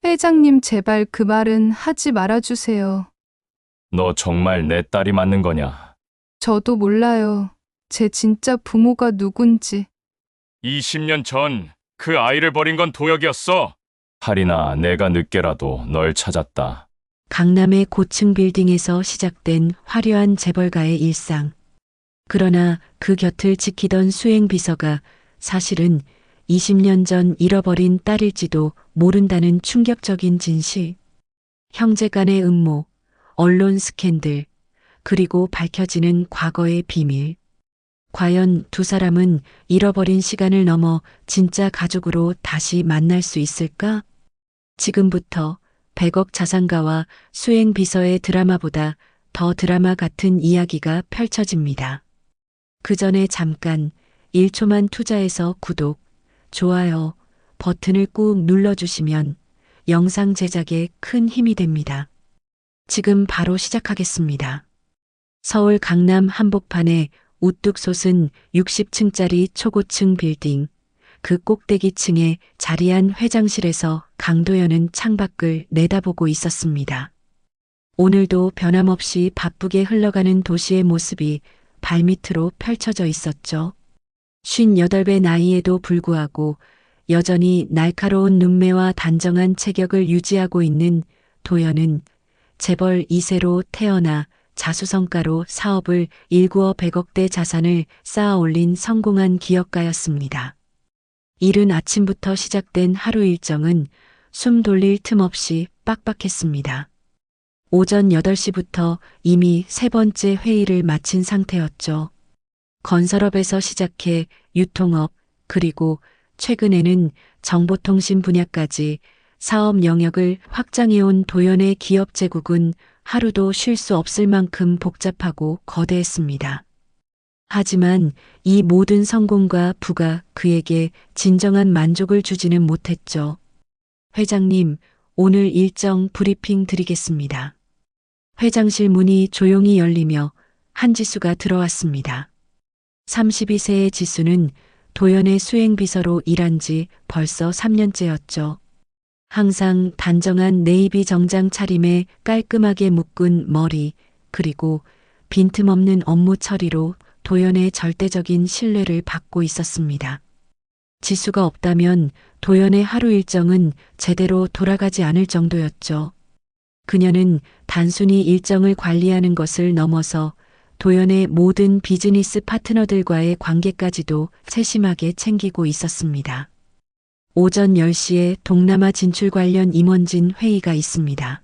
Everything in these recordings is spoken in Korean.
회장님, 제발 그 말은 하지 말아주세요. 너 정말 내 딸이 맞는 거냐? 저도 몰라요. 제 진짜 부모가 누군지. 20년 전 그 아이를 버린 건 도혁이었어. 할인아, 내가 늦게라도 널 찾았다. 강남의 고층 빌딩에서 시작된 화려한 재벌가의 일상. 그러나 그 곁을 지키던 수행 비서가 사실은 20년 전 잃어버린 딸일지도 모른다는 충격적인 진실. 형제 간의 음모, 언론 스캔들, 그리고 밝혀지는 과거의 비밀. 과연 두 사람은 잃어버린 시간을 넘어 진짜 가족으로 다시 만날 수 있을까? 지금부터 100억 자산가와 수행 비서의 드라마보다 더 드라마 같은 이야기가 펼쳐집니다. 그 전에 잠깐 1초만 투자해서 구독, 좋아요 버튼을 꾹 눌러주시면 영상 제작에 큰 힘이 됩니다. 지금 바로 시작하겠습니다. 서울 강남 한복판에 우뚝 솟은 60층짜리 초고층 빌딩, 그 꼭대기층에 자리한 회장실에서 강도연은 창밖을 내다보고 있었습니다. 오늘도 변함없이 바쁘게 흘러가는 도시의 모습이 발밑으로 펼쳐져 있었죠. 58배 나이에도 불구하고 여전히 날카로운 눈매와 단정한 체격을 유지하고 있는 도연은 재벌 2세로 태어나 자수성가로 사업을 일구어 100억대 자산을 쌓아 올린 성공한 기업가였습니다. 이른 아침부터 시작된 하루 일정은 숨 돌릴 틈 없이 빡빡했습니다. 오전 8시부터 이미 세 번째 회의를 마친 상태였죠. 건설업에서 시작해 유통업, 그리고 최근에는 정보통신 분야까지 사업 영역을 확장해온 도연의 기업 제국은 하루도 쉴 수 없을 만큼 복잡하고 거대했습니다. 하지만 이 모든 성공과 부가 그에게 진정한 만족을 주지는 못했죠. 회장님, 오늘 일정 브리핑 드리겠습니다. 회장실 문이 조용히 열리며 한지수가 들어왔습니다. 32세의 지수는 도연의 수행비서로 일한 지 벌써 3년째였죠. 항상 단정한 네이비 정장 차림에 깔끔하게 묶은 머리, 그리고 빈틈없는 업무 처리로 도연의 절대적인 신뢰를 받고 있었습니다. 지수가 없다면 도연의 하루 일정은 제대로 돌아가지 않을 정도였죠. 그녀는 단순히 일정을 관리하는 것을 넘어서 도연의 모든 비즈니스 파트너들과의 관계까지도 세심하게 챙기고 있었습니다. 오전 10시에 동남아 진출 관련 임원진 회의가 있습니다.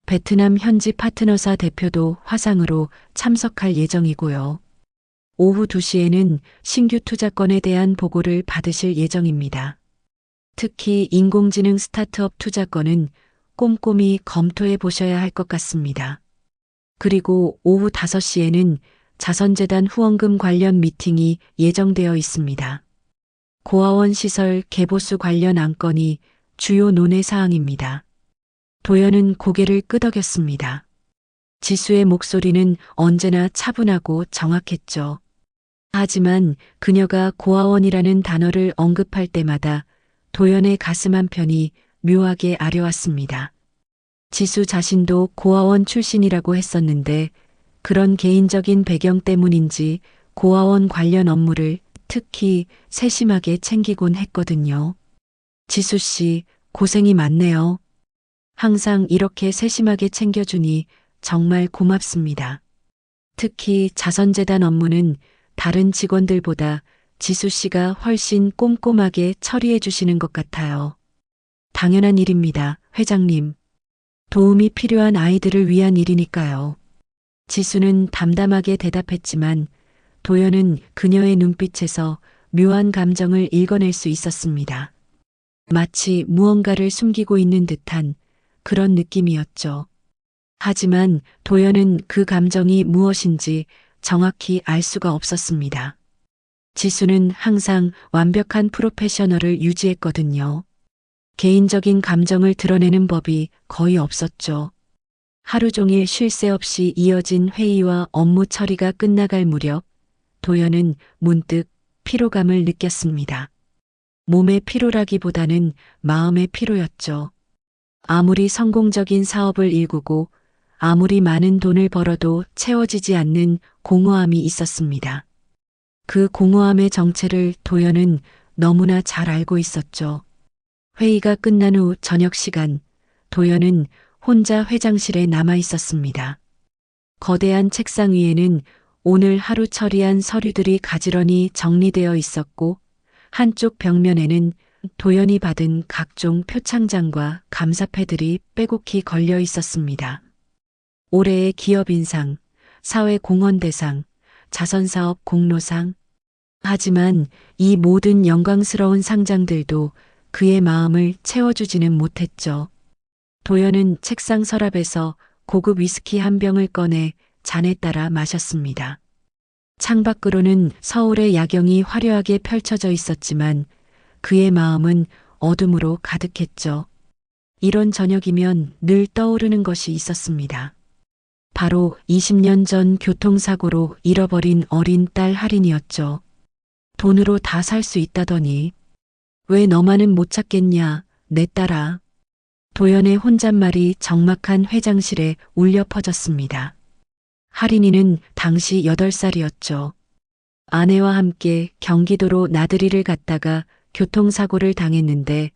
베트남 현지 파트너사 대표도 화상으로 참석할 예정이고요. 오후 2시에는 신규 투자건에 대한 보고를 받으실 예정입니다. 특히 인공지능 스타트업 투자건은 꼼꼼히 검토해 보셔야 할 것 같습니다. 그리고 오후 5시에는 자선재단 후원금 관련 미팅이 예정되어 있습니다. 고아원 시설 개보수 관련 안건이 주요 논의 사항입니다. 도연은 고개를 끄덕였습니다. 지수의 목소리는 언제나 차분하고 정확했죠. 하지만 그녀가 고아원이라는 단어를 언급할 때마다 도연의 가슴 한편이 묘하게 아려왔습니다. 지수 자신도 고아원 출신이라고 했었는데 그런 개인적인 배경 때문인지 고아원 관련 업무를 특히 세심하게 챙기곤 했거든요. 지수 씨, 고생이 많네요. 항상 이렇게 세심하게 챙겨주니 정말 고맙습니다. 특히 자선재단 업무는 다른 직원들보다 지수 씨가 훨씬 꼼꼼하게 처리해 주시는 것 같아요. 당연한 일입니다, 회장님. 도움이 필요한 아이들을 위한 일이니까요. 지수는 담담하게 대답했지만 도연은 그녀의 눈빛에서 묘한 감정을 읽어낼 수 있었습니다. 마치 무언가를 숨기고 있는 듯한 그런 느낌이었죠. 하지만 도연은 그 감정이 무엇인지 정확히 알 수가 없었습니다. 지수는 항상 완벽한 프로페셔널을 유지했거든요. 개인적인 감정을 드러내는 법이 거의 없었죠. 하루 종일 쉴 새 없이 이어진 회의와 업무 처리가 끝나갈 무렵 도연은 문득 피로감을 느꼈습니다. 몸의 피로라기보다는 마음의 피로였죠. 아무리 성공적인 사업을 일구고 아무리 많은 돈을 벌어도 채워지지 않는 공허함이 있었습니다. 그 공허함의 정체를 도연은 너무나 잘 알고 있었죠. 회의가 끝난 후 저녁 시간, 도연은 혼자 회장실에 남아 있었습니다. 거대한 책상 위에는 오늘 하루 처리한 서류들이 가지런히 정리되어 있었고, 한쪽 벽면에는 도연이 받은 각종 표창장과 감사패들이 빼곡히 걸려 있었습니다. 올해의 기업인상, 사회공헌대상, 자선사업 공로상. 하지만 이 모든 영광스러운 상장들도 그의 마음을 채워주지는 못했죠. 도연은 책상 서랍에서 고급 위스키 한 병을 꺼내 잔에 따라 마셨습니다. 창밖으로는 서울의 야경이 화려하게 펼쳐져 있었지만 그의 마음은 어둠으로 가득했죠. 이런 저녁이면 늘 떠오르는 것이 있었습니다. 바로 20년 전 교통사고로 잃어버린 어린 딸 할인이었죠. 돈으로 다 살 수 있다더니 왜 너만은 못 찾겠냐, 내 딸아. 도연의 혼잣말이 적막한 회장실에 울려 퍼졌습니다. 할인이는 당시 8살이었죠. 아내와 함께 경기도로 나들이를 갔다가 교통사고를 당했는데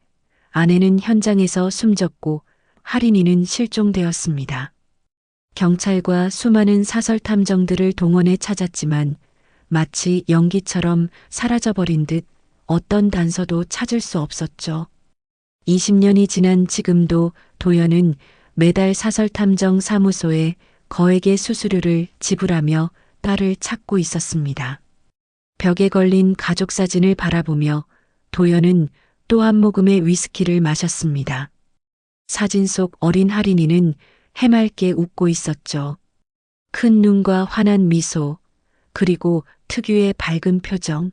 아내는 현장에서 숨졌고 할인이는 실종되었습니다. 경찰과 수많은 사설 탐정들을 동원해 찾았지만 마치 연기처럼 사라져버린 듯 어떤 단서도 찾을 수 없었죠. 20년이 지난 지금도 도연은 매달 사설 탐정 사무소에 거액의 수수료를 지불하며 딸을 찾고 있었습니다. 벽에 걸린 가족 사진을 바라보며 도연은 또 한 모금의 위스키를 마셨습니다. 사진 속 어린 할인이는 해맑게 웃고 있었죠. 큰 눈과 환한 미소, 그리고 특유의 밝은 표정.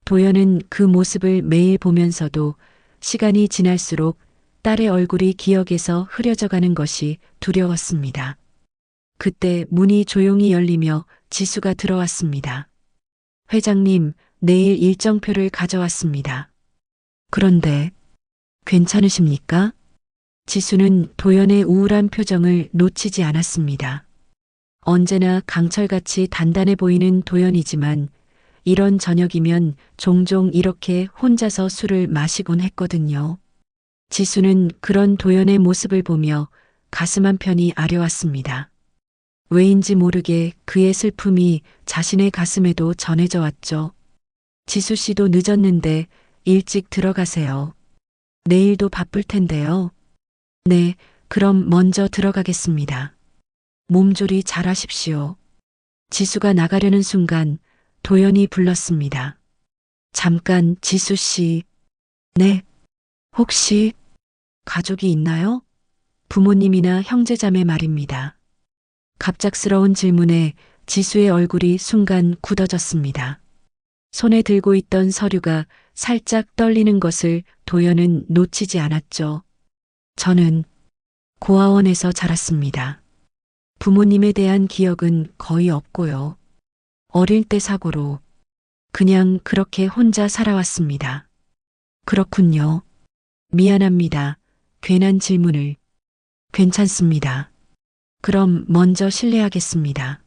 도연은 그 모습을 매일 보면서도 시간이 지날수록 딸의 얼굴이 기억에서 흐려져가는 것이 두려웠습니다. 그때 문이 조용히 열리며 지수가 들어왔습니다. 회장님, 내일 일정표를 가져왔습니다. 그런데 괜찮으십니까? 지수는 도연의 우울한 표정을 놓치지 않았습니다. 언제나 강철같이 단단해 보이는 도연이지만 이런 저녁이면 종종 이렇게 혼자서 술을 마시곤 했거든요. 지수는 그런 도연의 모습을 보며 가슴 한편이 아려왔습니다. 왜인지 모르게 그의 슬픔이 자신의 가슴에도 전해져 왔죠. 지수 씨도 늦었는데 일찍 들어가세요. 내일도 바쁠 텐데요. 네, 그럼 먼저 들어가겠습니다. 몸조리 잘하십시오. 지수가 나가려는 순간 도연이 불렀습니다. 잠깐, 지수 씨. 네. 혹시 가족이 있나요? 부모님이나 형제자매 말입니다. 갑작스러운 질문에 지수의 얼굴이 순간 굳어졌습니다. 손에 들고 있던 서류가 살짝 떨리는 것을 도연은 놓치지 않았죠. 저는 고아원에서 자랐습니다. 부모님에 대한 기억은 거의 없고요. 어릴 때 사고로 그냥 그렇게 혼자 살아왔습니다. 그렇군요. 미안합니다. 괜한 질문을. 괜찮습니다. 그럼 먼저 실례하겠습니다.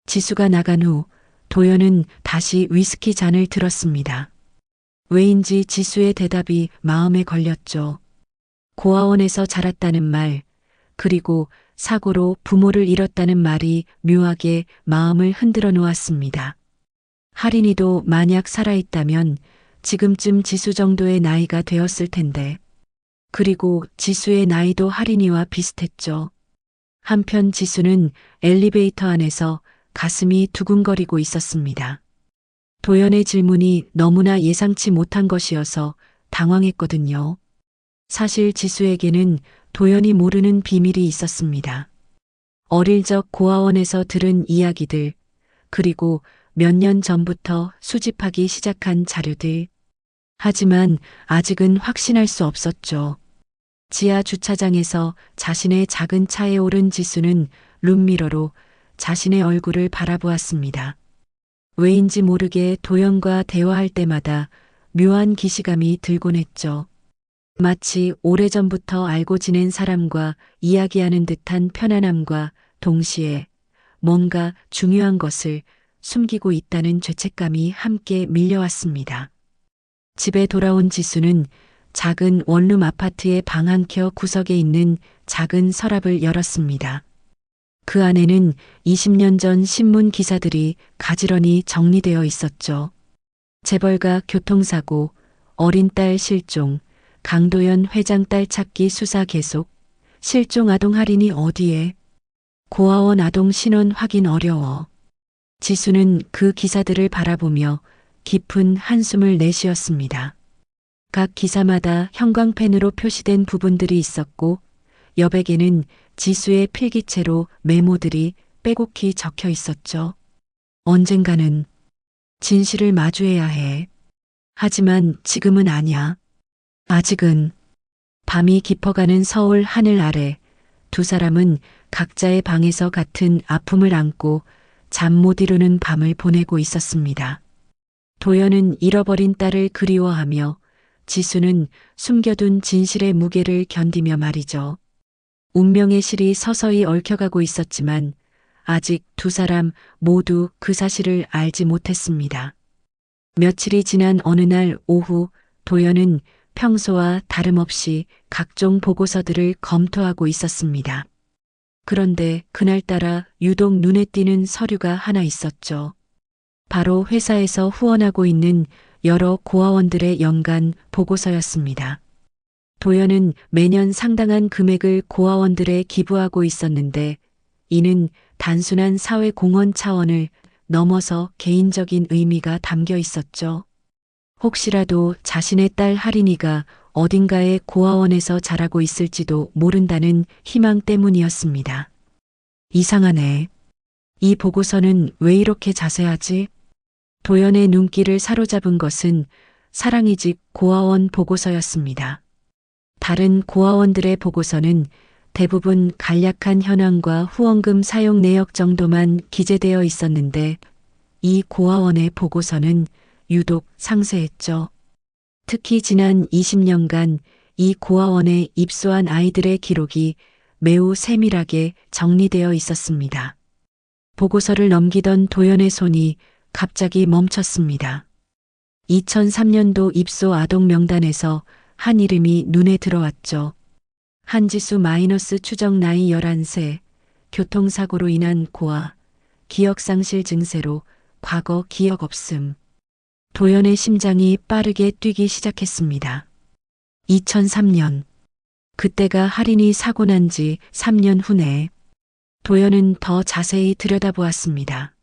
지수가 나간 후 도연은 다시 위스키 잔을 들었습니다. 왜인지 지수의 대답이 마음에 걸렸죠. 고아원에서 자랐다는 말, 그리고 사고로 부모를 잃었다는 말이 묘하게 마음을 흔들어 놓았습니다. 할인이도 만약 살아있다면 지금쯤 지수 정도의 나이가 되었을 텐데, 그리고 지수의 나이도 할인이와 비슷했죠. 한편 지수는 엘리베이터 안에서 가슴이 두근거리고 있었습니다. 도연의 질문이 너무나 예상치 못한 것이어서 당황했거든요. 사실 지수에게는 도연이 모르는 비밀이 있었습니다. 어릴 적 고아원에서 들은 이야기들, 그리고 몇 년 전부터 수집하기 시작한 자료들. 하지만 아직은 확신할 수 없었죠. 지하 주차장에서 자신의 작은 차에 오른 지수는 룸미러로 자신의 얼굴을 바라보았습니다. 왜인지 모르게 도연과 대화할 때마다 묘한 기시감이 들곤 했죠. 마치 오래전부터 알고 지낸 사람과 이야기하는 듯한 편안함과 동시에 뭔가 중요한 것을 숨기고 있다는 죄책감이 함께 밀려왔습니다. 집에 돌아온 지수는 작은 원룸 아파트의 방 한 켠 구석에 있는 작은 서랍을 열었습니다. 그 안에는 20년 전 신문 기사들이 가지런히 정리되어 있었죠. 재벌가 교통사고, 어린 딸 실종, 강도연 회장 딸 찾기 수사 계속, 실종 아동 할인이 어디에, 고아원 아동 신원 확인 어려워. 지수는 그 기사들을 바라보며 깊은 한숨을 내쉬었습니다. 각 기사마다 형광펜으로 표시된 부분들이 있었고 여백에는 지수의 필기체로 메모들이 빼곡히 적혀 있었죠. 언젠가는 진실을 마주해야 해. 하지만 지금은 아니야. 아직은. 밤이 깊어가는 서울 하늘 아래 두 사람은 각자의 방에서 같은 아픔을 안고 잠 못 이루는 밤을 보내고 있었습니다. 도연은 잃어버린 딸을 그리워하며 지수는 숨겨둔 진실의 무게를 견디며 말이죠. 운명의 실이 서서히 얽혀가고 있었지만 아직 두 사람 모두 그 사실을 알지 못했습니다. 며칠이 지난 어느 날 오후 도연은 평소와 다름없이 각종 보고서들을 검토하고 있었습니다. 그런데 그날따라 유독 눈에 띄는 서류가 하나 있었죠. 바로 회사에서 후원하고 있는 여러 고아원들의 연간 보고서였습니다. 도연은 매년 상당한 금액을 고아원들에 기부하고 있었는데 이는 단순한 사회 공헌 차원을 넘어서 개인적인 의미가 담겨 있었죠. 혹시라도 자신의 딸 하린이가 어딘가의 고아원에서 자라고 있을지도 모른다는 희망 때문이었습니다. 이상하네. 이 보고서는 왜 이렇게 자세하지? 도연의 눈길을 사로잡은 것은 사랑이 집 고아원 보고서였습니다. 다른 고아원들의 보고서는 대부분 간략한 현황과 후원금 사용 내역 정도만 기재되어 있었는데 이 고아원의 보고서는 유독 상세했죠. 특히 지난 20년간 이 고아원에 입소한 아이들의 기록이 매우 세밀하게 정리되어 있었습니다. 보고서를 넘기던 도연의 손이 갑자기 멈췄습니다. 2003년도 입소 아동 명단에서 한 이름이 눈에 들어왔죠. 한지수 마이너스 추정 나이 11세, 교통사고로 인한 고아, 기억상실 증세로 과거 기억 없음. 도연의 심장이 빠르게 뛰기 시작했습니다. 2003년. 그때가 할인이 사고 난 지 3년 후네. 도연은 더 자세히 들여다보았습니다.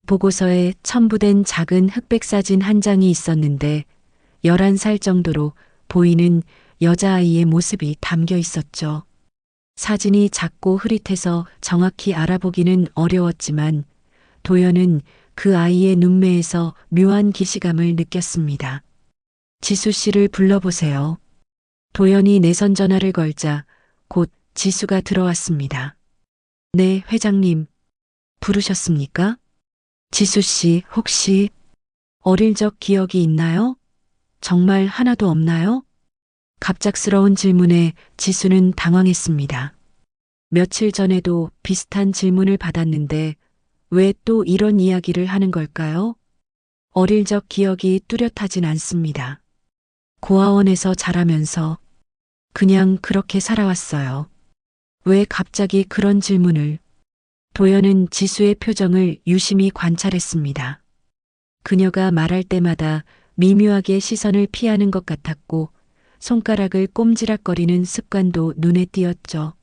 보고서에 첨부된 작은 흑백 사진 한 장이 있었는데 11살 정도로 보이는 여자아이의 모습이 담겨 있었죠. 사진이 작고 흐릿해서 정확히 알아보기는 어려웠지만 도연은 그 아이의 눈매에서 묘한 기시감을 느꼈습니다. 지수 씨를 불러보세요. 도연이 내선 전화를 걸자 곧 지수가 들어왔습니다. 네, 회장님. 부르셨습니까? 지수 씨 혹시 어릴 적 기억이 있나요? 정말 하나도 없나요? 갑작스러운 질문에 지수는 당황했습니다. 며칠 전에도 비슷한 질문을 받았는데 왜 또 이런 이야기를 하는 걸까요? 어릴 적 기억이 뚜렷하진 않습니다. 고아원에서 자라면서 그냥 그렇게 살아왔어요. 왜 갑자기 그런 질문을? 도연은 지수의 표정을 유심히 관찰했습니다. 그녀가 말할 때마다 미묘하게 시선을 피하는 것 같았고 손가락을 꼼지락거리는 습관도 눈에 띄었죠.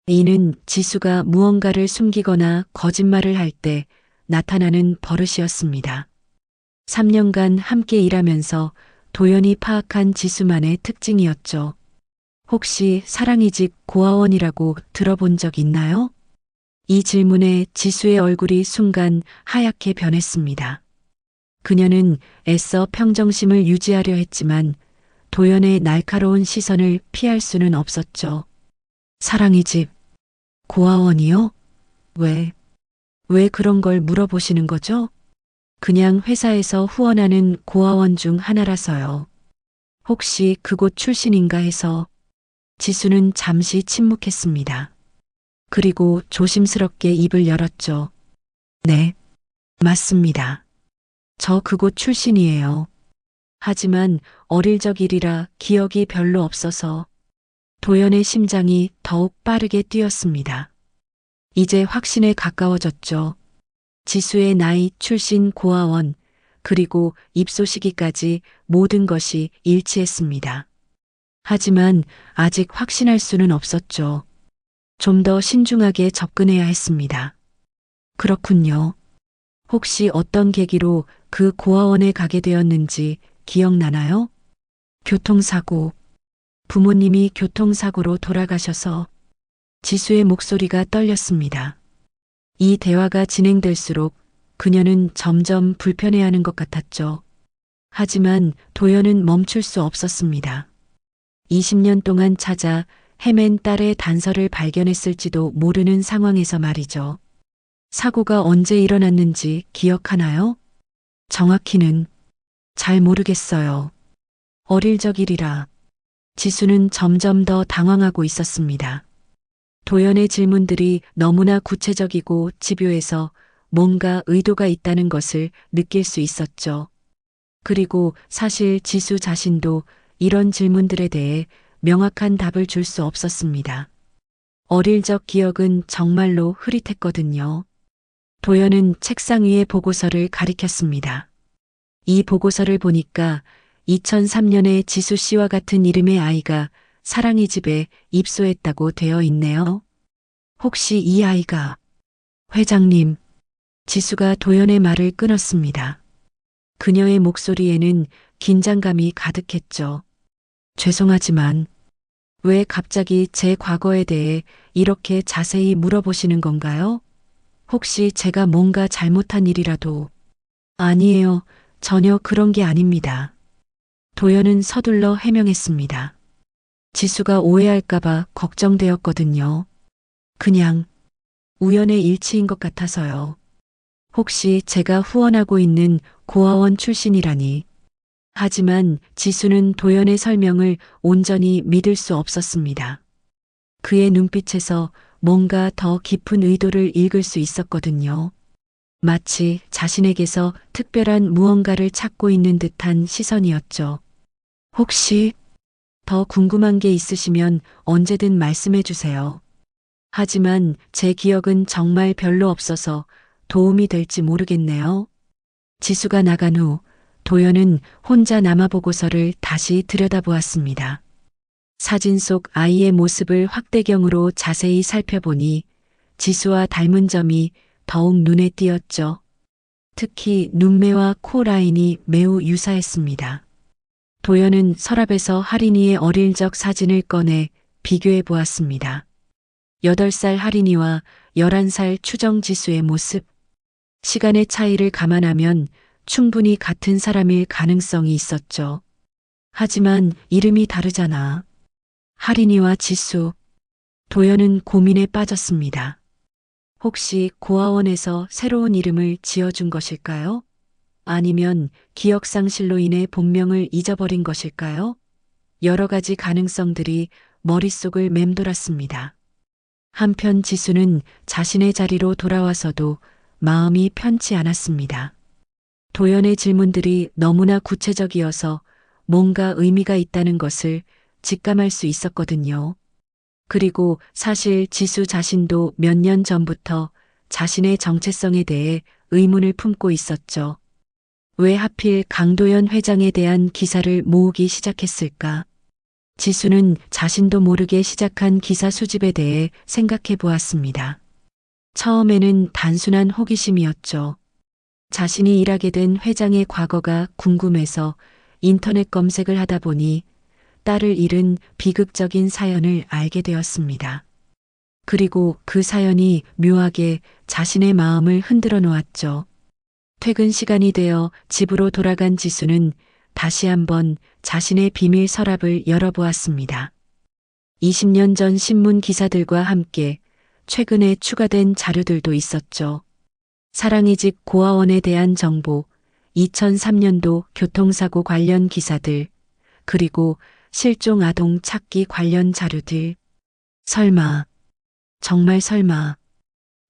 이는 지수가 무언가를 숨기거나 거짓말을 할 때 나타나는 버릇이었습니다. 3년간 함께 일하면서 도연이 파악한 지수만의 특징이었죠. 혹시 사랑이 집 고아원이라고 들어본 적 있나요? 이 질문에 지수의 얼굴이 순간 하얗게 변했습니다. 그녀는 애써 평정심을 유지하려 했지만 도연의 날카로운 시선을 피할 수는 없었죠. 사랑이 집 고아원이요? 왜 그런 걸 물어보시는 거죠? 그냥 회사에서 후원하는 고아원 중 하나라서요. 혹시 그곳 출신인가 해서 지수는 잠시 침묵했습니다. 그리고 조심스럽게 입을 열었죠. 네, 맞습니다. 저 그곳 출신이에요. 하지만 어릴 적 일이라 기억이 별로 없어서 도연의 심장이 더욱 빠르게 뛰었습니다. 이제 확신에 가까워졌죠. 지수의 나이, 출신, 고아원, 그리고 입소 시기까지 모든 것이 일치했습니다. 하지만 아직 확신할 수는 없었죠. 좀 더 신중하게 접근해야 했습니다. 그렇군요. 혹시 어떤 계기로 그 고아원에 가게 되었는지 기억나나요? 교통사고. 부모님이 교통사고로 돌아가셔서 지수의 목소리가 떨렸습니다. 이 대화가 진행될수록 그녀는 점점 불편해하는 것 같았죠. 하지만 도연은 멈출 수 없었습니다. 20년 동안 찾아 헤맨 딸의 단서를 발견했을지도 모르는 상황에서 말이죠. 사고가 언제 일어났는지 기억하나요? 정확히는 잘 모르겠어요. 어릴 적 일이라. 지수는 점점 더 당황하고 있었습니다. 도연의 질문들이 너무나 구체적이고 집요해서 뭔가 의도가 있다는 것을 느낄 수 있었죠. 그리고 사실 지수 자신도 이런 질문들에 대해 명확한 답을 줄 수 없었습니다. 어릴 적 기억은 정말로 흐릿했거든요. 도연은 책상 위에 보고서를 가리켰습니다. 이 보고서를 보니까 2003년에 지수 씨와 같은 이름의 아이가 사랑이 집에 입소했다고 되어 있네요. 혹시 이 아이가... 회장님, 지수가 도연의 말을 끊었습니다. 그녀의 목소리에는 긴장감이 가득했죠. 죄송하지만 왜 갑자기 제 과거에 대해 이렇게 자세히 물어보시는 건가요? 혹시 제가 뭔가 잘못한 일이라도... 아니에요. 전혀 그런 게 아닙니다. 도연은 서둘러 해명했습니다. 지수가 오해할까봐 걱정되었거든요. 그냥 우연의 일치인 것 같아서요. 혹시 제가 후원하고 있는 고아원 출신이라니. 하지만 지수는 도연의 설명을 온전히 믿을 수 없었습니다. 그의 눈빛에서 뭔가 더 깊은 의도를 읽을 수 있었거든요. 마치 자신에게서 특별한 무언가를 찾고 있는 듯한 시선이었죠. 혹시 더 궁금한 게 있으시면 언제든 말씀해 주세요. 하지만 제 기억은 정말 별로 없어서 도움이 될지 모르겠네요. 지수가 나간 후 도연은 혼자 남아 보고서를 다시 들여다보았습니다. 사진 속 아이의 모습을 확대경으로 자세히 살펴보니 지수와 닮은 점이 더욱 눈에 띄었죠. 특히 눈매와 코 라인이 매우 유사했습니다. 도연은 서랍에서 하린이의 어릴 적 사진을 꺼내 비교해 보았습니다. 8살 하린이와 11살 추정 지수의 모습. 시간의 차이를 감안하면 충분히 같은 사람일 가능성이 있었죠. 하지만 이름이 다르잖아. 하린이와 지수. 도연은 고민에 빠졌습니다. 혹시 고아원에서 새로운 이름을 지어준 것일까요? 아니면 기억상실로 인해 본명을 잊어버린 것일까요? 여러 가지 가능성들이 머릿속을 맴돌았습니다. 한편 지수는 자신의 자리로 돌아와서도 마음이 편치 않았습니다. 도연의 질문들이 너무나 구체적이어서 뭔가 의미가 있다는 것을 직감할 수 있었거든요. 그리고 사실 지수 자신도 몇 년 전부터 자신의 정체성에 대해 의문을 품고 있었죠. 왜 하필 강도연 회장에 대한 기사를 모으기 시작했을까? 지수는 자신도 모르게 시작한 기사 수집에 대해 생각해 보았습니다. 처음에는 단순한 호기심이었죠. 자신이 일하게 된 회장의 과거가 궁금해서 인터넷 검색을 하다 보니 딸을 잃은 비극적인 사연을 알게 되었습니다. 그리고 그 사연이 묘하게 자신의 마음을 흔들어 놓았죠. 퇴근 시간이 되어 집으로 돌아간 지수는 다시 한번 자신의 비밀 서랍을 열어보았습니다. 20년 전 신문 기사들과 함께 최근에 추가된 자료들도 있었죠. 사랑이 집 고아원에 대한 정보, 2003년도 교통사고 관련 기사들, 그리고 실종 아동 찾기 관련 자료들. 설마, 정말 설마.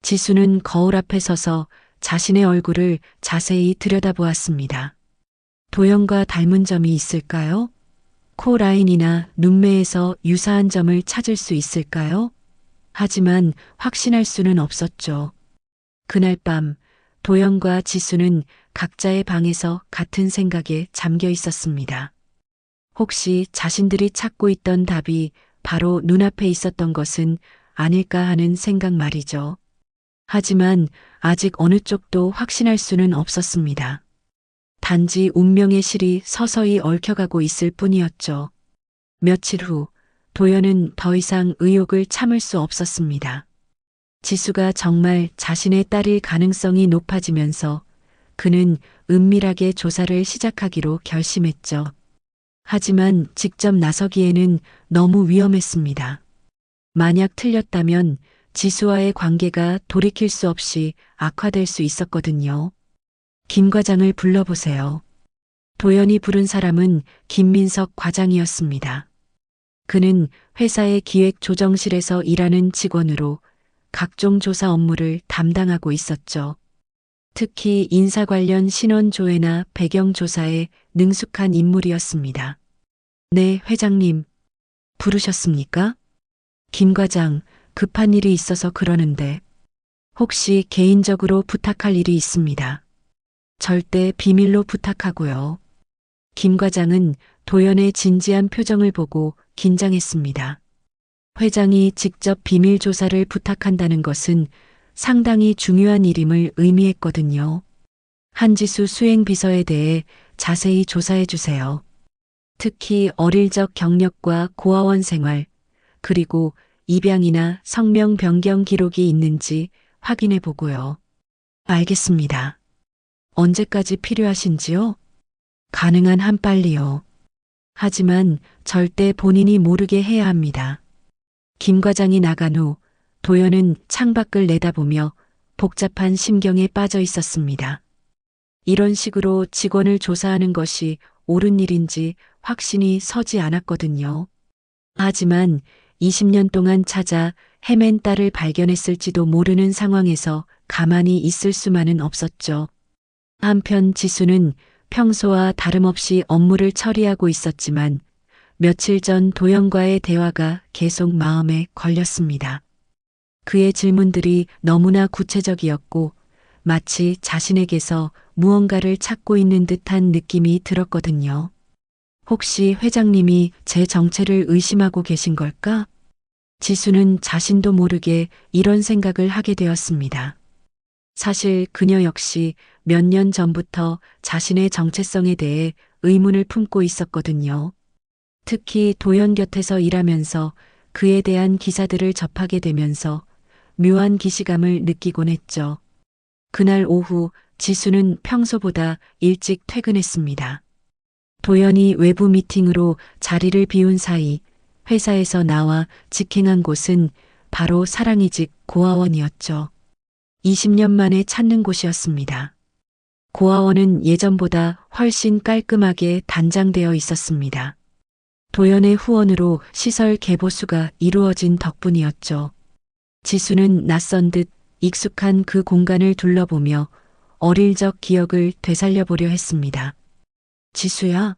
지수는 거울 앞에 서서 자신의 얼굴을 자세히 들여다보았습니다. 도연과 닮은 점이 있을까요? 코 라인이나 눈매에서 유사한 점을 찾을 수 있을까요? 하지만 확신할 수는 없었죠. 그날 밤 도연과 지수는 각자의 방에서 같은 생각에 잠겨 있었습니다. 혹시 자신들이 찾고 있던 답이 바로 눈앞에 있었던 것은 아닐까 하는 생각 말이죠. 하지만 아직 어느 쪽도 확신할 수는 없었습니다. 단지 운명의 실이 서서히 얽혀가고 있을 뿐이었죠. 며칠 후 도연은 더 이상 의욕을 참을 수 없었습니다. 지수가 정말 자신의 딸일 가능성이 높아지면서 그는 은밀하게 조사를 시작하기로 결심했죠. 하지만 직접 나서기에는 너무 위험했습니다. 만약 틀렸다면 지수와의 관계가 돌이킬 수 없이 악화될 수 있었거든요. 김 과장을 불러보세요. 도연이 부른 사람은 김민석 과장이었습니다. 그는 회사의 기획조정실에서 일하는 직원으로 각종 조사 업무를 담당하고 있었죠. 특히 인사 관련 신원 조회나 배경 조사에 능숙한 인물이었습니다. 네, 회장님. 부르셨습니까? 김 과장, 급한 일이 있어서 그러는데 혹시 개인적으로 부탁할 일이 있습니다. 절대 비밀로 부탁하고요. 김 과장은 도연의 진지한 표정을 보고 긴장했습니다. 회장이 직접 비밀 조사를 부탁한다는 것은 상당히 중요한 일임을 의미했거든요. 한지수 수행비서에 대해 자세히 조사해 주세요. 특히 어릴 적 경력과 고아원 생활, 그리고 입양이나 성명 변경 기록이 있는지 확인해 보고요. 알겠습니다. 언제까지 필요하신지요? 가능한 한 빨리요. 하지만 절대 본인이 모르게 해야 합니다. 김 과장이 나간 후 도연은 창밖을 내다보며 복잡한 심경에 빠져 있었습니다. 이런 식으로 직원을 조사하는 것이 옳은 일인지 확신이 서지 않았거든요. 하지만 20년 동안 찾아 헤맨 딸을 발견했을지도 모르는 상황에서 가만히 있을 수만은 없었죠. 한편 지수는 평소와 다름없이 업무를 처리하고 있었지만 며칠 전 도연과의 대화가 계속 마음에 걸렸습니다. 그의 질문들이 너무나 구체적이었고 마치 자신에게서 무언가를 찾고 있는 듯한 느낌이 들었거든요. 혹시 회장님이 제 정체를 의심하고 계신 걸까? 지수는 자신도 모르게 이런 생각을 하게 되었습니다. 사실 그녀 역시 몇 년 전부터 자신의 정체성에 대해 의문을 품고 있었거든요. 특히 도연 곁에서 일하면서 그에 대한 기사들을 접하게 되면서 묘한 기시감을 느끼곤 했죠. 그날 오후 지수는 평소보다 일찍 퇴근했습니다. 도연이 외부 미팅으로 자리를 비운 사이 회사에서 나와 직행한 곳은 바로 사랑이 집 고아원이었죠. 20년 만에 찾는 곳이었습니다. 고아원은 예전보다 훨씬 깔끔하게 단장되어 있었습니다. 도연의 후원으로 시설 개보수가 이루어진 덕분이었죠. 지수는 낯선 듯 익숙한 그 공간을 둘러보며 어릴 적 기억을 되살려보려 했습니다. 지수야?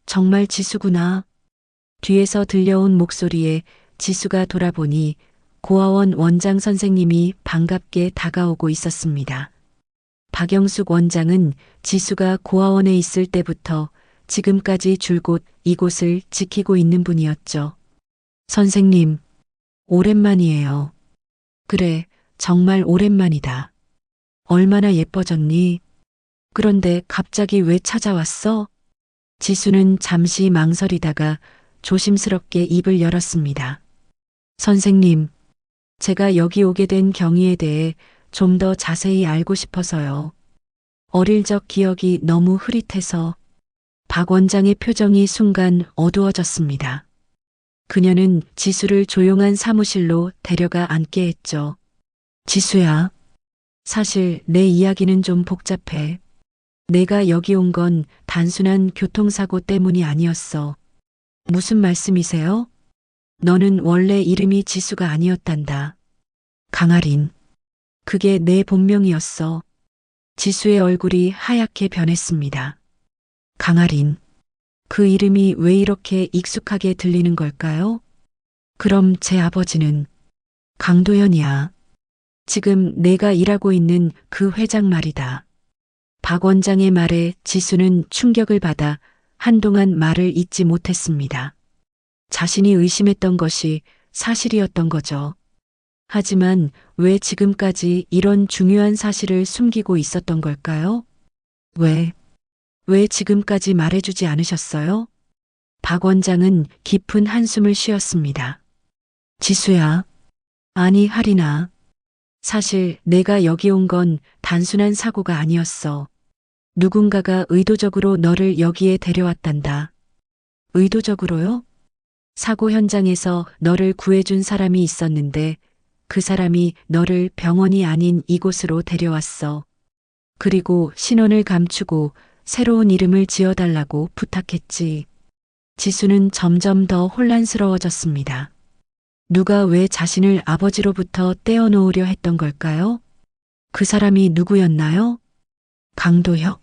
정말 지수구나. 뒤에서 들려온 목소리에 지수가 돌아보니 고아원 원장 선생님이 반갑게 다가오고 있었습니다. 박영숙 원장은 지수가 고아원에 있을 때부터 지금까지 줄곧 이곳을 지키고 있는 분이었죠. 선생님, 오랜만이에요. 그래, 정말 오랜만이다. 얼마나 예뻐졌니? 그런데 갑자기 왜 찾아왔어? 지수는 잠시 망설이다가 조심스럽게 입을 열었습니다. 선생님, 제가 여기 오게 된 경위에 대해 좀 더 자세히 알고 싶어서요. 어릴 적 기억이 너무 흐릿해서. 박 원장의 표정이 순간 어두워졌습니다. 그녀는 지수를 조용한 사무실로 데려가 앉게 했죠. 지수야, 사실 내 이야기는 좀 복잡해. 내가 여기 온 건 단순한 교통사고 때문이 아니었어. 무슨 말씀이세요? 너는 원래 이름이 지수가 아니었단다. 강아린. 그게 내 본명이었어. 지수의 얼굴이 하얗게 변했습니다. 강아린. 그 이름이 왜 이렇게 익숙하게 들리는 걸까요? 그럼 제 아버지는 강도현이야. 지금 내가 일하고 있는 그 회장 말이다. 박 원장의 말에 지수는 충격을 받아 한동안 말을 잇지 못했습니다. 자신이 의심했던 것이 사실이었던 거죠. 하지만 왜 지금까지 이런 중요한 사실을 숨기고 있었던 걸까요? 왜 지금까지 말해주지 않으셨어요? 박 원장은 깊은 한숨을 쉬었습니다. 지수야. 아니, 하리나. 사실 내가 여기 온 건 단순한 사고가 아니었어. 누군가가 의도적으로 너를 여기에 데려왔단다. 의도적으로요? 사고 현장에서 너를 구해준 사람이 있었는데 그 사람이 너를 병원이 아닌 이곳으로 데려왔어. 그리고 신원을 감추고 새로운 이름을 지어달라고 부탁했지. 지수는 점점 더 혼란스러워졌습니다. 누가 왜 자신을 아버지로부터 떼어놓으려 했던 걸까요? 그 사람이 누구였나요? 강도혁.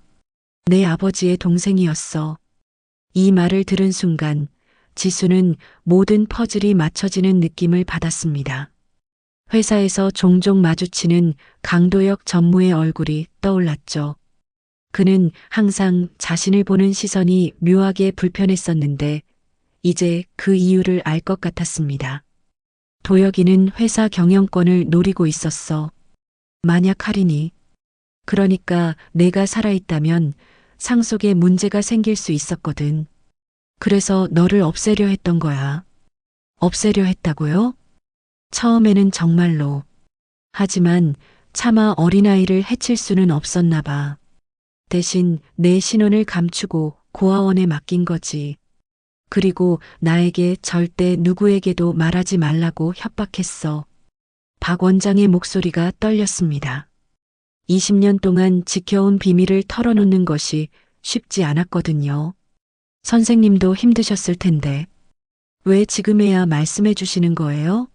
내 아버지의 동생이었어. 이 말을 들은 순간 지수는 모든 퍼즐이 맞춰지는 느낌을 받았습니다. 회사에서 종종 마주치는 강도혁 전무의 얼굴이 떠올랐죠. 그는 항상 자신을 보는 시선이 묘하게 불편했었는데 이제 그 이유를 알 것 같았습니다. 도혁이는 회사 경영권을 노리고 있었어. 만약 할인이. 그러니까 내가 살아있다면 상속에 문제가 생길 수 있었거든. 그래서 너를 없애려 했던 거야. 없애려 했다고요? 처음에는 정말로. 하지만 차마 어린아이를 해칠 수는 없었나 봐. 대신 내 신원을 감추고 고아원에 맡긴 거지. 그리고 나에게 절대 누구에게도 말하지 말라고 협박했어. 박 원장의 목소리가 떨렸습니다. 20년 동안 지켜온 비밀을 털어놓는 것이 쉽지 않았거든요. 선생님도 힘드셨을 텐데. 왜 지금에야 말씀해 주시는 거예요?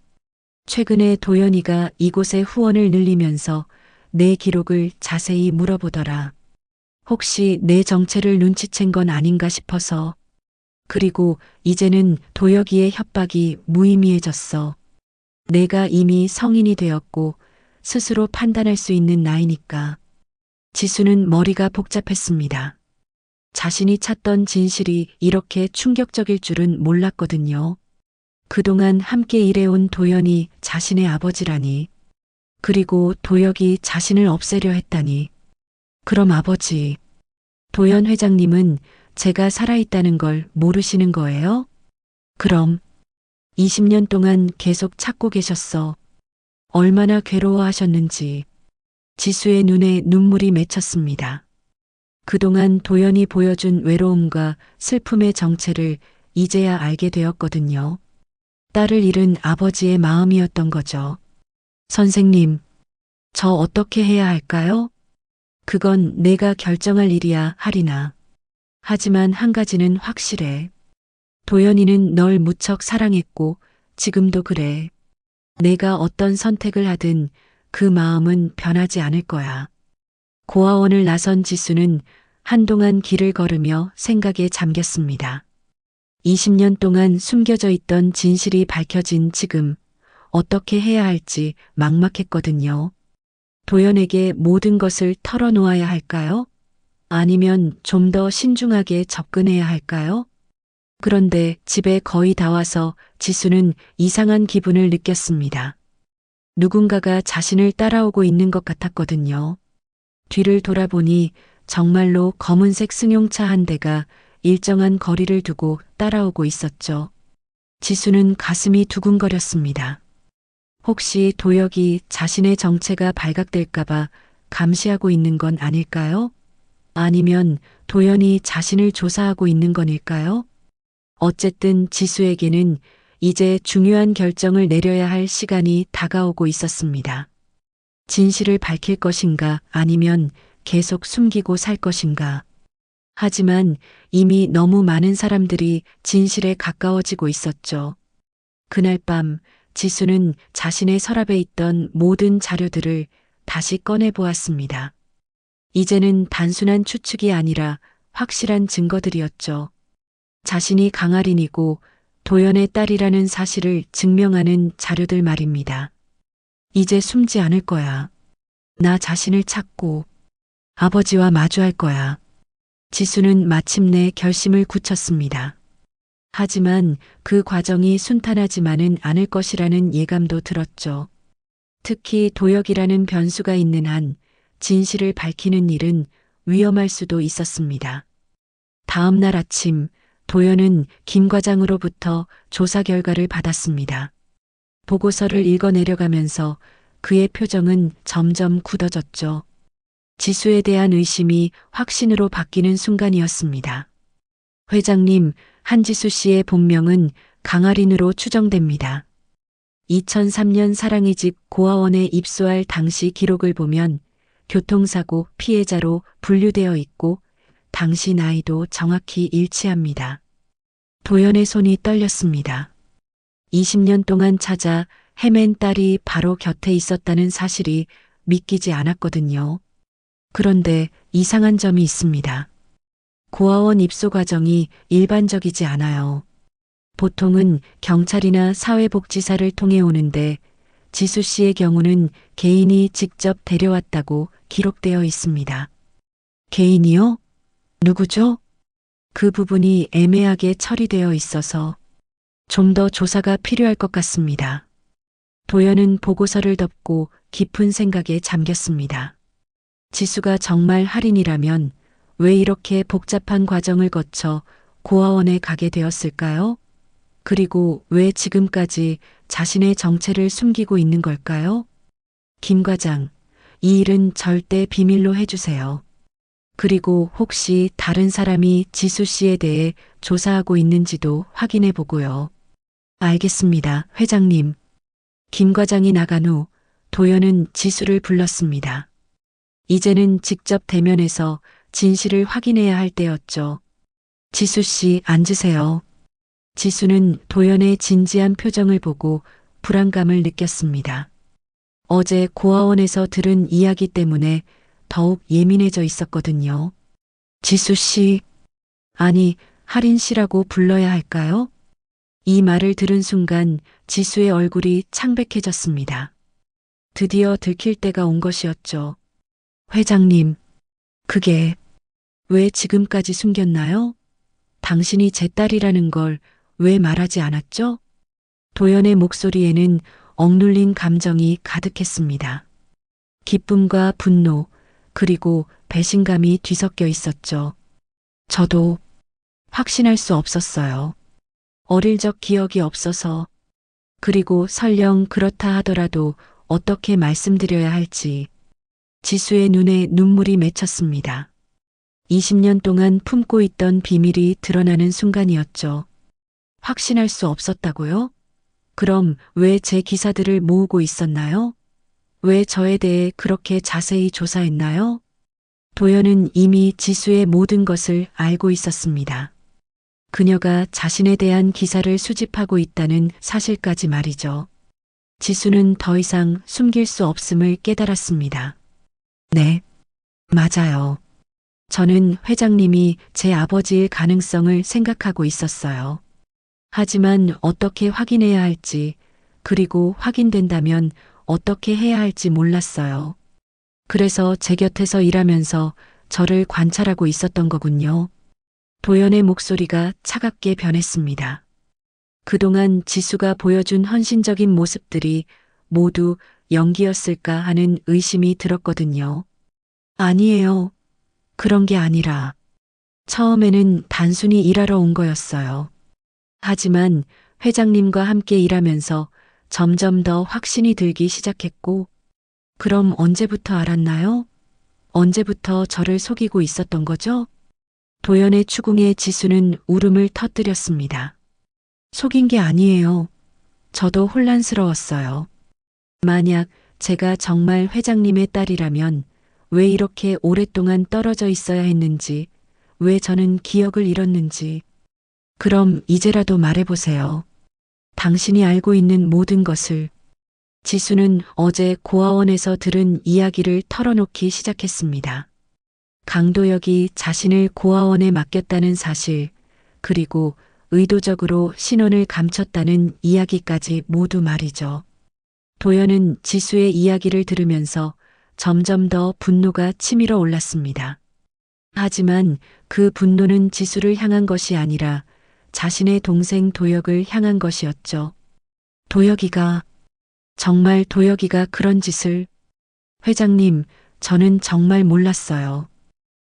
최근에 도연이가 이곳에 후원을 늘리면서 내 기록을 자세히 물어보더라. 혹시 내 정체를 눈치챈 건 아닌가 싶어서. 그리고 이제는 도혁이의 협박이 무의미해졌어. 내가 이미 성인이 되었고 스스로 판단할 수 있는 나이니까. 지수는 머리가 복잡했습니다. 자신이 찾던 진실이 이렇게 충격적일 줄은 몰랐거든요. 그동안 함께 일해온 도연이 자신의 아버지라니. 그리고 도혁이 자신을 없애려 했다니. 그럼 아버지, 도연 회장님은 제가 살아있다는 걸 모르시는 거예요? 그럼 20년 동안 계속 찾고 계셨어. 얼마나 괴로워하셨는지. 지수의 눈에 눈물이 맺혔습니다. 그동안 도연이 보여준 외로움과 슬픔의 정체를 이제야 알게 되었거든요. 딸을 잃은 아버지의 마음이었던 거죠. 선생님, 저 어떻게 해야 할까요? 그건 내가 결정할 일이야, 하리나. 하지만 한 가지는 확실해. 도연이는 널 무척 사랑했고 지금도 그래. 내가 어떤 선택을 하든 그 마음은 변하지 않을 거야. 고아원을 나선 지수는 한동안 길을 걸으며 생각에 잠겼습니다. 20년 동안 숨겨져 있던 진실이 밝혀진 지금 어떻게 해야 할지 막막했거든요. 도연에게 모든 것을 털어놓아야 할까요? 아니면 좀 더 신중하게 접근해야 할까요? 그런데 집에 거의 다 와서 지수는 이상한 기분을 느꼈습니다. 누군가가 자신을 따라오고 있는 것 같았거든요. 뒤를 돌아보니 정말로 검은색 승용차 한 대가 일정한 거리를 두고 따라오고 있었죠. 지수는 가슴이 두근거렸습니다. 혹시 도혁이 자신의 정체가 발각될까봐 감시하고 있는 건 아닐까요? 아니면 도연이 자신을 조사하고 있는 건일까요? 어쨌든 지수에게는 이제 중요한 결정을 내려야 할 시간이 다가오고 있었습니다. 진실을 밝힐 것인가 아니면 계속 숨기고 살 것인가. 하지만 이미 너무 많은 사람들이 진실에 가까워지고 있었죠. 그날 밤 지수는 자신의 서랍에 있던 모든 자료들을 다시 꺼내 보았습니다. 이제는 단순한 추측이 아니라 확실한 증거들이었죠. 자신이 강아린이고 도연의 딸이라는 사실을 증명하는 자료들 말입니다. 이제 숨지 않을 거야. 나 자신을 찾고 아버지와 마주할 거야. 지수는 마침내 결심을 굳혔습니다. 하지만 그 과정이 순탄하지만은 않을 것이라는 예감도 들었죠. 특히 도역이라는 변수가 있는 한 진실을 밝히는 일은 위험할 수도 있었습니다. 다음 날 아침 도연은 김 과장으로부터 조사 결과를 받았습니다. 보고서를 읽어 내려가면서 그의 표정은 점점 굳어졌죠. 지수에 대한 의심이 확신으로 바뀌는 순간이었습니다. 회장님, 한지수 씨의 본명은 강아린으로 추정됩니다. 2003년 사랑의 집 고아원에 입소할 당시 기록을 보면 교통사고 피해자로 분류되어 있고 당시 나이도 정확히 일치합니다. 도연의 손이 떨렸습니다. 20년 동안 찾아 헤맨 딸이 바로 곁에 있었다는 사실이 믿기지 않았거든요. 그런데 이상한 점이 있습니다. 고아원 입소 과정이 일반적이지 않아요. 보통은 경찰이나 사회복지사를 통해 오는데 지수 씨의 경우는 개인이 직접 데려왔다고 기록되어 있습니다. 개인이요? 누구죠? 그 부분이 애매하게 처리되어 있어서 좀 더 조사가 필요할 것 같습니다. 도연은 보고서를 덮고 깊은 생각에 잠겼습니다. 지수가 정말 할인이라면 왜 이렇게 복잡한 과정을 거쳐 고아원에 가게 되었을까요? 그리고 왜 지금까지 자신의 정체를 숨기고 있는 걸까요? 김 과장, 이 일은 절대 비밀로 해주세요. 그리고 혹시 다른 사람이 지수 씨에 대해 조사하고 있는지도 확인해 보고요. 알겠습니다, 회장님. 김 과장이 나간 후 도연은 지수를 불렀습니다. 이제는 직접 대면해서 진실을 확인해야 할 때였죠. 지수 씨, 앉으세요. 지수는 도연의 진지한 표정을 보고 불안감을 느꼈습니다. 어제 고아원에서 들은 이야기 때문에 더욱 예민해져 있었거든요. 지수 씨, 아니, 할인 씨라고 불러야 할까요? 이 말을 들은 순간 지수의 얼굴이 창백해졌습니다. 드디어 들킬 때가 온 것이었죠. 회장님, 그게 왜 지금까지 숨겼나요? 당신이 제 딸이라는 걸 왜 말하지 않았죠? 도연의 목소리에는 억눌린 감정이 가득했습니다. 기쁨과 분노, 그리고 배신감이 뒤섞여 있었죠. 저도 확신할 수 없었어요. 어릴 적 기억이 없어서, 그리고 설령 그렇다 하더라도 어떻게 말씀드려야 할지. 지수의 눈에 눈물이 맺혔습니다. 20년 동안 품고 있던 비밀이 드러나는 순간이었죠. 확신할 수 없었다고요? 그럼 왜 제 기사들을 모으고 있었나요? 왜 저에 대해 그렇게 자세히 조사했나요? 도연은 이미 지수의 모든 것을 알고 있었습니다. 그녀가 자신에 대한 기사를 수집하고 있다는 사실까지 말이죠. 지수는 더 이상 숨길 수 없음을 깨달았습니다. 네, 맞아요. 저는 회장님이 제 아버지일 가능성을 생각하고 있었어요. 하지만 어떻게 확인해야 할지, 그리고 확인된다면 어떻게 해야 할지 몰랐어요. 그래서 제 곁에서 일하면서 저를 관찰하고 있었던 거군요. 도연의 목소리가 차갑게 변했습니다. 그동안 지수가 보여준 헌신적인 모습들이 모두 연기였을까 하는 의심이 들었거든요. 아니에요. 그런 게 아니라 처음에는 단순히 일하러 온 거였어요. 하지만 회장님과 함께 일하면서 점점 더 확신이 들기 시작했고, 그럼 언제부터 알았나요? 언제부터 저를 속이고 있었던 거죠? 도연의 추궁에 지수는 울음을 터뜨렸습니다. 속인 게 아니에요. 저도 혼란스러웠어요. 만약 제가 정말 회장님의 딸이라면 왜 이렇게 오랫동안 떨어져 있어야 했는지, 왜 저는 기억을 잃었는지. 그럼 이제라도 말해보세요. 당신이 알고 있는 모든 것을. 지수는 어제 고아원에서 들은 이야기를 털어놓기 시작했습니다. 강도혁이 자신을 고아원에 맡겼다는 사실, 그리고 의도적으로 신원을 감췄다는 이야기까지 모두 말이죠. 도연은 지수의 이야기를 들으면서 점점 더 분노가 치밀어 올랐습니다. 하지만 그 분노는 지수를 향한 것이 아니라 자신의 동생 도혁을 향한 것이었죠. 도혁이가, 정말 도혁이가 그런 짓을. 회장님, 저는 정말 몰랐어요.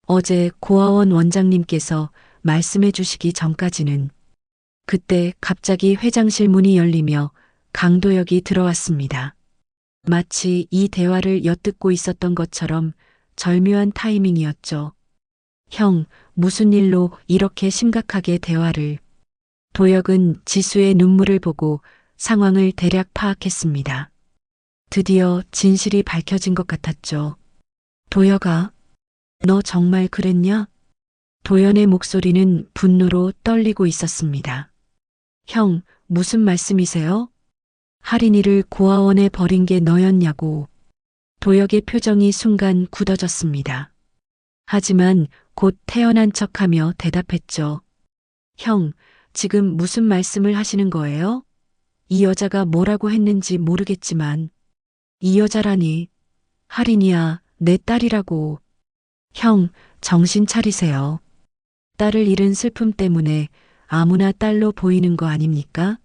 어제 고아원 원장님께서 말씀해 주시기 전까지는. 그때 갑자기 회장실 문이 열리며 강도혁이 들어왔습니다. 마치 이 대화를 엿듣고 있었던 것처럼 절묘한 타이밍이었죠. 형, 무슨 일로 이렇게 심각하게 대화를. 도혁은 지수의 눈물을 보고 상황을 대략 파악했습니다. 드디어 진실이 밝혀진 것 같았죠. 도혁아, 너 정말 그랬냐? 도연의 목소리는 분노로 떨리고 있었습니다. 형, 무슨 말씀이세요? 할인이를 고아원에 버린 게 너였냐고. 도혁의 표정이 순간 굳어졌습니다. 하지만 곧 태연한 척하며 대답했죠. 형, 지금 무슨 말씀을 하시는 거예요? 이 여자가 뭐라고 했는지 모르겠지만. 이 여자라니. 할인이야, 내 딸이라고. 형, 정신 차리세요. 딸을 잃은 슬픔 때문에 아무나 딸로 보이는 거 아닙니까?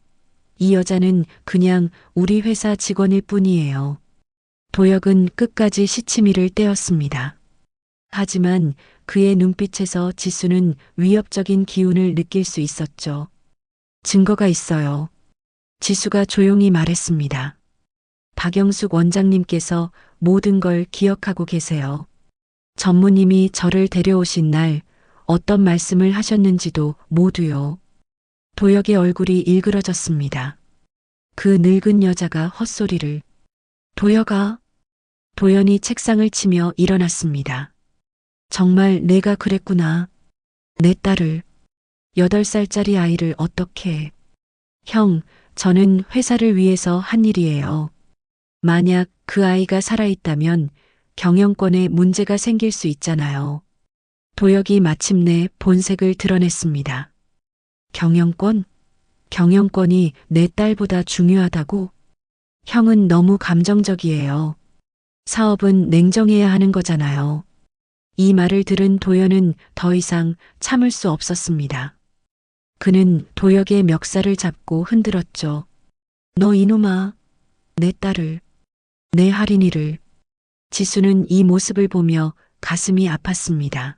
이 여자는 그냥 우리 회사 직원일 뿐이에요. 도혁은 끝까지 시치미를 떼었습니다. 하지만 그의 눈빛에서 지수는 위협적인 기운을 느낄 수 있었죠. 증거가 있어요. 지수가 조용히 말했습니다. 박영숙 원장님께서 모든 걸 기억하고 계세요. 전무님이 저를 데려오신 날 어떤 말씀을 하셨는지도 모두요. 도혁의 얼굴이 일그러졌습니다. 그 늙은 여자가 헛소리를. 도혁아. 도연이 책상을 치며 일어났습니다. 정말 내가 그랬구나. 내 딸을, 8살짜리 아이를 어떻게. 형, 저는 회사를 위해서 한 일이에요. 만약 그 아이가 살아있다면 경영권에 문제가 생길 수 있잖아요. 도혁이 마침내 본색을 드러냈습니다. 경영권? 경영권이 내 딸보다 중요하다고? 형은 너무 감정적이에요. 사업은 냉정해야 하는 거잖아요. 이 말을 들은 도연은 더 이상 참을 수 없었습니다. 그는 도혁의 멱살을 잡고 흔들었죠. 너 이놈아, 내 딸을, 내 할인이를. 지수는 이 모습을 보며 가슴이 아팠습니다.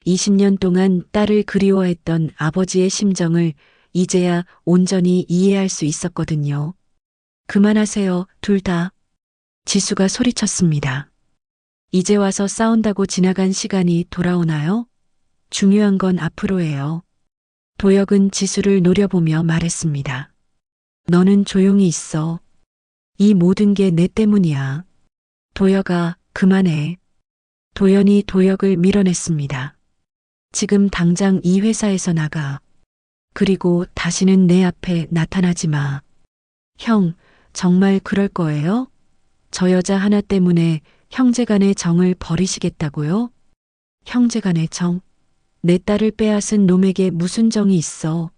20년 동안 딸을 그리워했던 아버지의 심정을 이제야 온전히 이해할 수 있었거든요. 그만하세요, 둘 다. 지수가 소리쳤습니다. 이제 와서 싸운다고 지나간 시간이 돌아오나요? 중요한 건 앞으로예요. 도혁은 지수를 노려보며 말했습니다. 너는 조용히 있어. 이 모든 게 내 때문이야. 도혁아, 그만해. 도연이 도혁을 밀어냈습니다. 지금 당장 이 회사에서 나가. 그리고 다시는 내 앞에 나타나지 마. 형, 정말 그럴 거예요? 저 여자 하나 때문에 형제간의 정을 버리시겠다고요? 형제간의 정? 내 딸을 빼앗은 놈에게 무슨 정이 있어?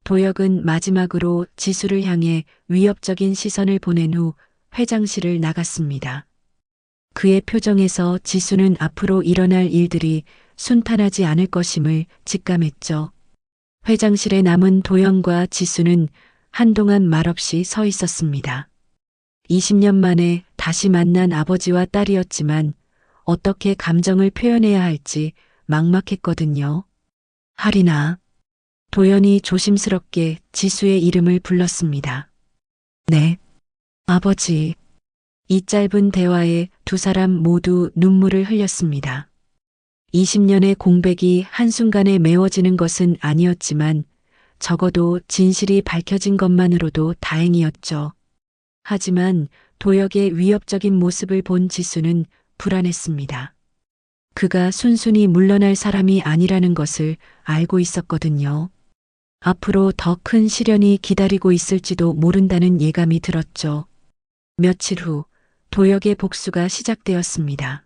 도혁은 마지막으로 지수를 향해 위협적인 시선을 보낸 후 회장실을 나갔습니다. 그의 표정에서 지수는 앞으로 일어날 일들이 순탄하지 않을 것임을 직감했죠. 회장실에 남은 도영과 지수는 한동안 말없이 서 있었습니다. 20년 만에 다시 만난 아버지와 딸이었지만 어떻게 감정을 표현해야 할지 막막했거든요. 할인아. 도연이 조심스럽게 지수의 이름을 불렀습니다. 네, 아버지. 이 짧은 대화에 두 사람 모두 눈물을 흘렸습니다. 20년의 공백이 한순간에 메워지는 것은 아니었지만 적어도 진실이 밝혀진 것만으로도 다행이었죠. 하지만 도혁의 위협적인 모습을 본 지수는 불안했습니다. 그가 순순히 물러날 사람이 아니라는 것을 알고 있었거든요. 앞으로 더 큰 시련이 기다리고 있을지도 모른다는 예감이 들었죠. 며칠 후 도혁의 복수가 시작되었습니다.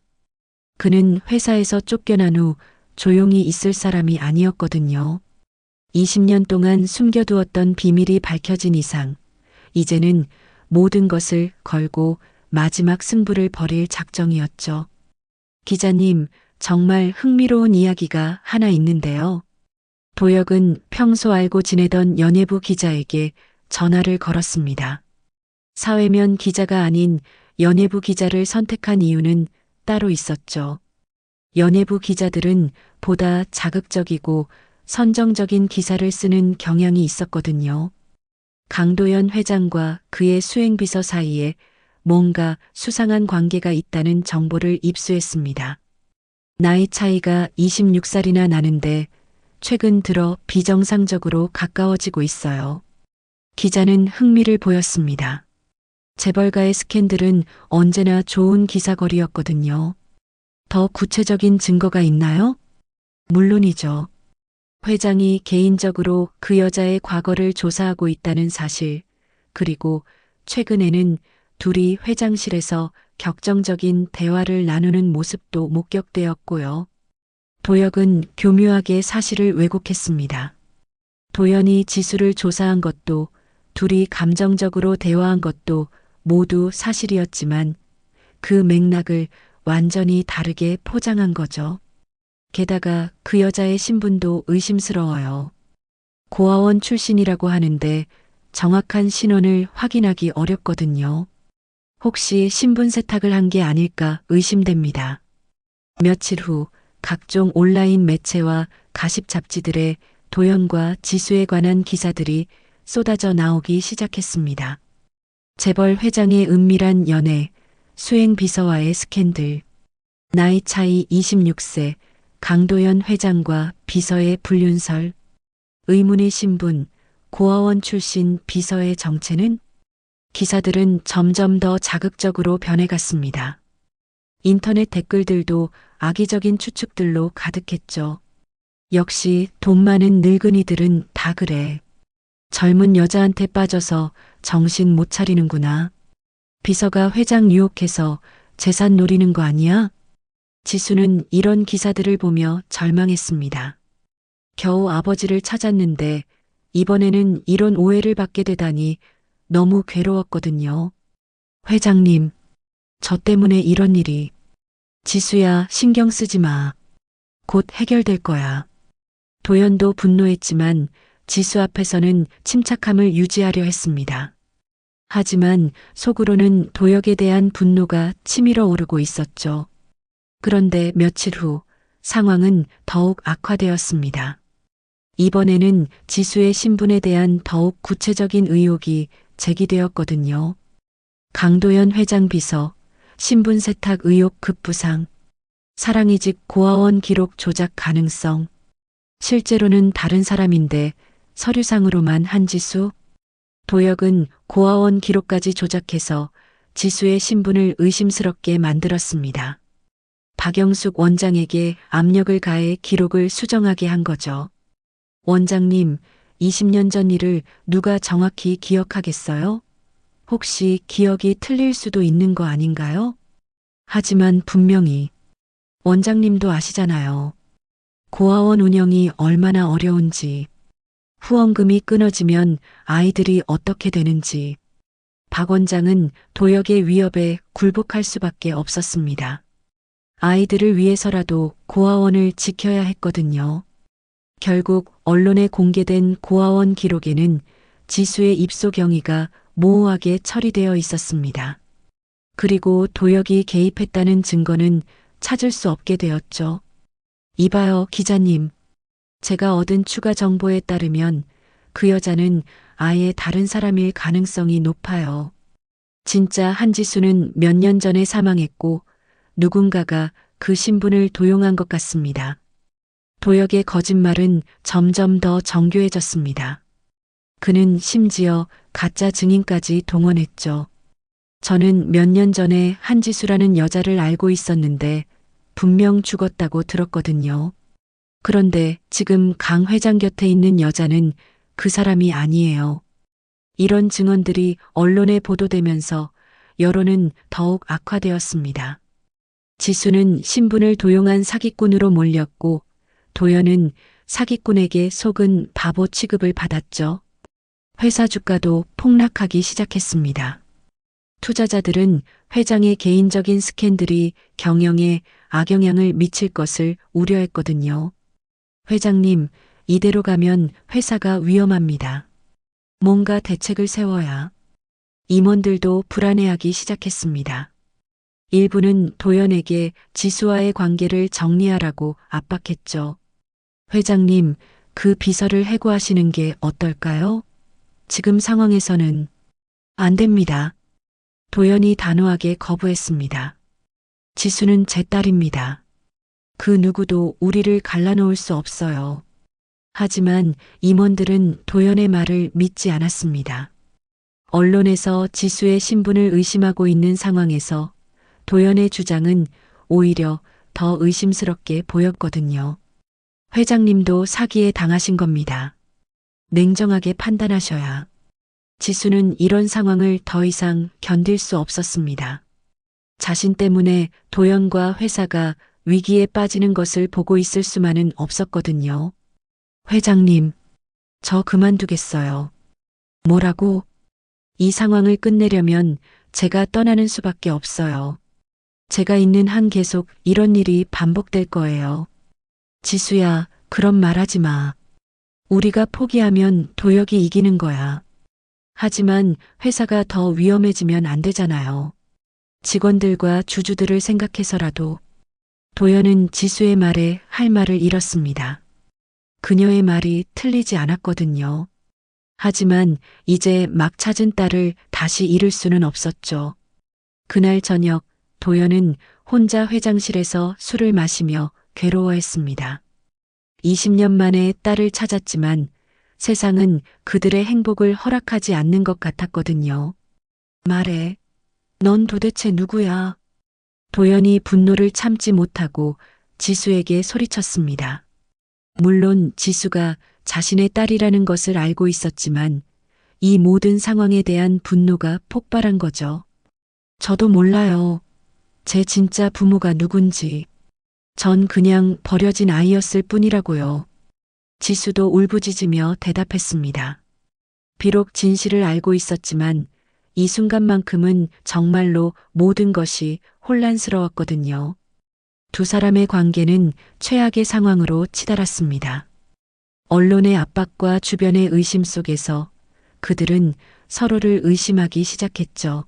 그는 회사에서 쫓겨난 후 조용히 있을 사람이 아니었거든요. 20년 동안 숨겨두었던 비밀이 밝혀진 이상, 이제는 모든 것을 걸고 마지막 승부를 벌일 작정이었죠. 기자님, 정말 흥미로운 이야기가 하나 있는데요. 도혁은 평소 알고 지내던 연예부 기자에게 전화를 걸었습니다. 사회면 기자가 아닌 연예부 기자를 선택한 이유는 따로 있었죠. 연예부 기자들은 보다 자극적이고 선정적인 기사를 쓰는 경향이 있었거든요. 강도연 회장과 그의 수행비서 사이에 뭔가 수상한 관계가 있다는 정보를 입수했습니다. 나이 차이가 26살이나 나는데 최근 들어 비정상적으로 가까워지고 있어요. 기자는 흥미를 보였습니다. 재벌가의 스캔들은 언제나 좋은 기사거리였거든요. 더 구체적인 증거가 있나요? 물론이죠. 회장이 개인적으로 그 여자의 과거를 조사하고 있다는 사실, 그리고 최근에는 둘이 회장실에서 격정적인 대화를 나누는 모습도 목격되었고요. 도혁은 교묘하게 사실을 왜곡했습니다. 도연이 지수를 조사한 것도 둘이 감정적으로 대화한 것도 모두 사실이었지만 그 맥락을 완전히 다르게 포장한 거죠. 게다가 그 여자의 신분도 의심스러워요. 고아원 출신이라고 하는데 정확한 신원을 확인하기 어렵거든요. 혹시 신분 세탁을 한 게 아닐까 의심됩니다. 며칠 후 각종 온라인 매체와 가십 잡지들의 도연과 지수에 관한 기사들이 쏟아져 나오기 시작했습니다. 재벌 회장의 은밀한 연애, 수행 비서와의 스캔들, 나이 차이 26세, 강도연 회장과 비서의 불륜설, 의문의 신분, 고아원 출신 비서의 정체는? 기사들은 점점 더 자극적으로 변해갔습니다. 인터넷 댓글들도 악의적인 추측들로 가득했죠. 역시 돈 많은 늙은이들은 다 그래. 젊은 여자한테 빠져서 정신 못 차리는구나. 비서가 회장 유혹해서 재산 노리는 거 아니야? 지수는 이런 기사들을 보며 절망했습니다. 겨우 아버지를 찾았는데 이번에는 이런 오해를 받게 되다니 너무 괴로웠거든요. 회장님, 저 때문에 이런 일이. 지수야, 신경 쓰지 마. 곧 해결될 거야. 도연도 분노했지만 지수 앞에서는 침착함을 유지하려 했습니다. 하지만 속으로는 도혁에 대한 분노가 치밀어 오르고 있었죠. 그런데 며칠 후 상황은 더욱 악화되었습니다. 이번에는 지수의 신분에 대한 더욱 구체적인 의혹이 제기되었거든요. 강도연 회장 비서, 신분 세탁 의혹 급부상, 사랑이직 고아원 기록 조작 가능성, 실제로는 다른 사람인데 서류상으로만 한지수. 도혁은 고아원 기록까지 조작해서 지수의 신분을 의심스럽게 만들었습니다. 박영숙 원장에게 압력을 가해 기록을 수정하게 한 거죠. 원장님, 20년 전 일을 누가 정확히 기억하겠어요? 혹시 기억이 틀릴 수도 있는 거 아닌가요? 하지만 분명히 원장님도 아시잖아요. 고아원 운영이 얼마나 어려운지, 후원금이 끊어지면 아이들이 어떻게 되는지. 박 원장은 도혁의 위협에 굴복할 수밖에 없었습니다. 아이들을 위해서라도 고아원을 지켜야 했거든요. 결국 언론에 공개된 고아원 기록에는 지수의 입소 경위가 모호하게 처리되어 있었습니다. 그리고 도혁이 개입했다는 증거는 찾을 수 없게 되었죠. 이봐요, 기자님. 제가 얻은 추가 정보에 따르면 그 여자는 아예 다른 사람일 가능성이 높아요. 진짜 한지수는 몇 년 전에 사망했고 누군가가 그 신분을 도용한 것 같습니다. 도혁의 거짓말은 점점 더 정교해졌습니다. 그는 심지어 가짜 증인까지 동원했죠. 저는 몇 년 전에 한지수라는 여자를 알고 있었는데 분명 죽었다고 들었거든요. 그런데 지금 강 회장 곁에 있는 여자는 그 사람이 아니에요. 이런 증언들이 언론에 보도되면서 여론은 더욱 악화되었습니다. 지수는 신분을 도용한 사기꾼으로 몰렸고 도연은 사기꾼에게 속은 바보 취급을 받았죠. 회사 주가도 폭락하기 시작했습니다. 투자자들은 회장의 개인적인 스캔들이 경영에 악영향을 미칠 것을 우려했거든요. 회장님, 이대로 가면 회사가 위험합니다. 뭔가 대책을 세워야. 임원들도 불안해하기 시작했습니다. 일부는 도연에게 지수와의 관계를 정리하라고 압박했죠. 회장님, 그 비서를 해고하시는 게 어떨까요? 지금 상황에서는 안 됩니다. 도연이 단호하게 거부했습니다. 지수는 제 딸입니다. 그 누구도 우리를 갈라놓을 수 없어요. 하지만 임원들은 도연의 말을 믿지 않았습니다. 언론에서 지수의 신분을 의심하고 있는 상황에서 도연의 주장은 오히려 더 의심스럽게 보였거든요. 회장님도 사기에 당하신 겁니다. 냉정하게 판단하셔야. 지수는 이런 상황을 더 이상 견딜 수 없었습니다. 자신 때문에 도연과 회사가 위기에 빠지는 것을 보고 있을 수만은 없었거든요. 회장님, 저 그만두겠어요. 뭐라고? 이 상황을 끝내려면 제가 떠나는 수밖에 없어요. 제가 있는 한 계속 이런 일이 반복될 거예요. 지수야, 그런 말 하지 마. 우리가 포기하면 도역이 이기는 거야. 하지만 회사가 더 위험해지면 안 되잖아요. 직원들과 주주들을 생각해서라도. 도연은 지수의 말에 할 말을 잃었습니다. 그녀의 말이 틀리지 않았거든요. 하지만 이제 막 찾은 딸을 다시 잃을 수는 없었죠. 그날 저녁 도연은 혼자 회장실에서 술을 마시며 괴로워했습니다. 20년 만에 딸을 찾았지만 세상은 그들의 행복을 허락하지 않는 것 같았거든요. 말해. 넌 도대체 누구야? 도연이 분노를 참지 못하고 지수에게 소리쳤습니다. 물론 지수가 자신의 딸이라는 것을 알고 있었지만 이 모든 상황에 대한 분노가 폭발한 거죠. 저도 몰라요. 제 진짜 부모가 누군지. 전 그냥 버려진 아이였을 뿐이라고요. 지수도 울부짖으며 대답했습니다. 비록 진실을 알고 있었지만 이 순간만큼은 정말로 모든 것이 혼란스러웠거든요. 두 사람의 관계는 최악의 상황으로 치달았습니다. 언론의 압박과 주변의 의심 속에서 그들은 서로를 의심하기 시작했죠.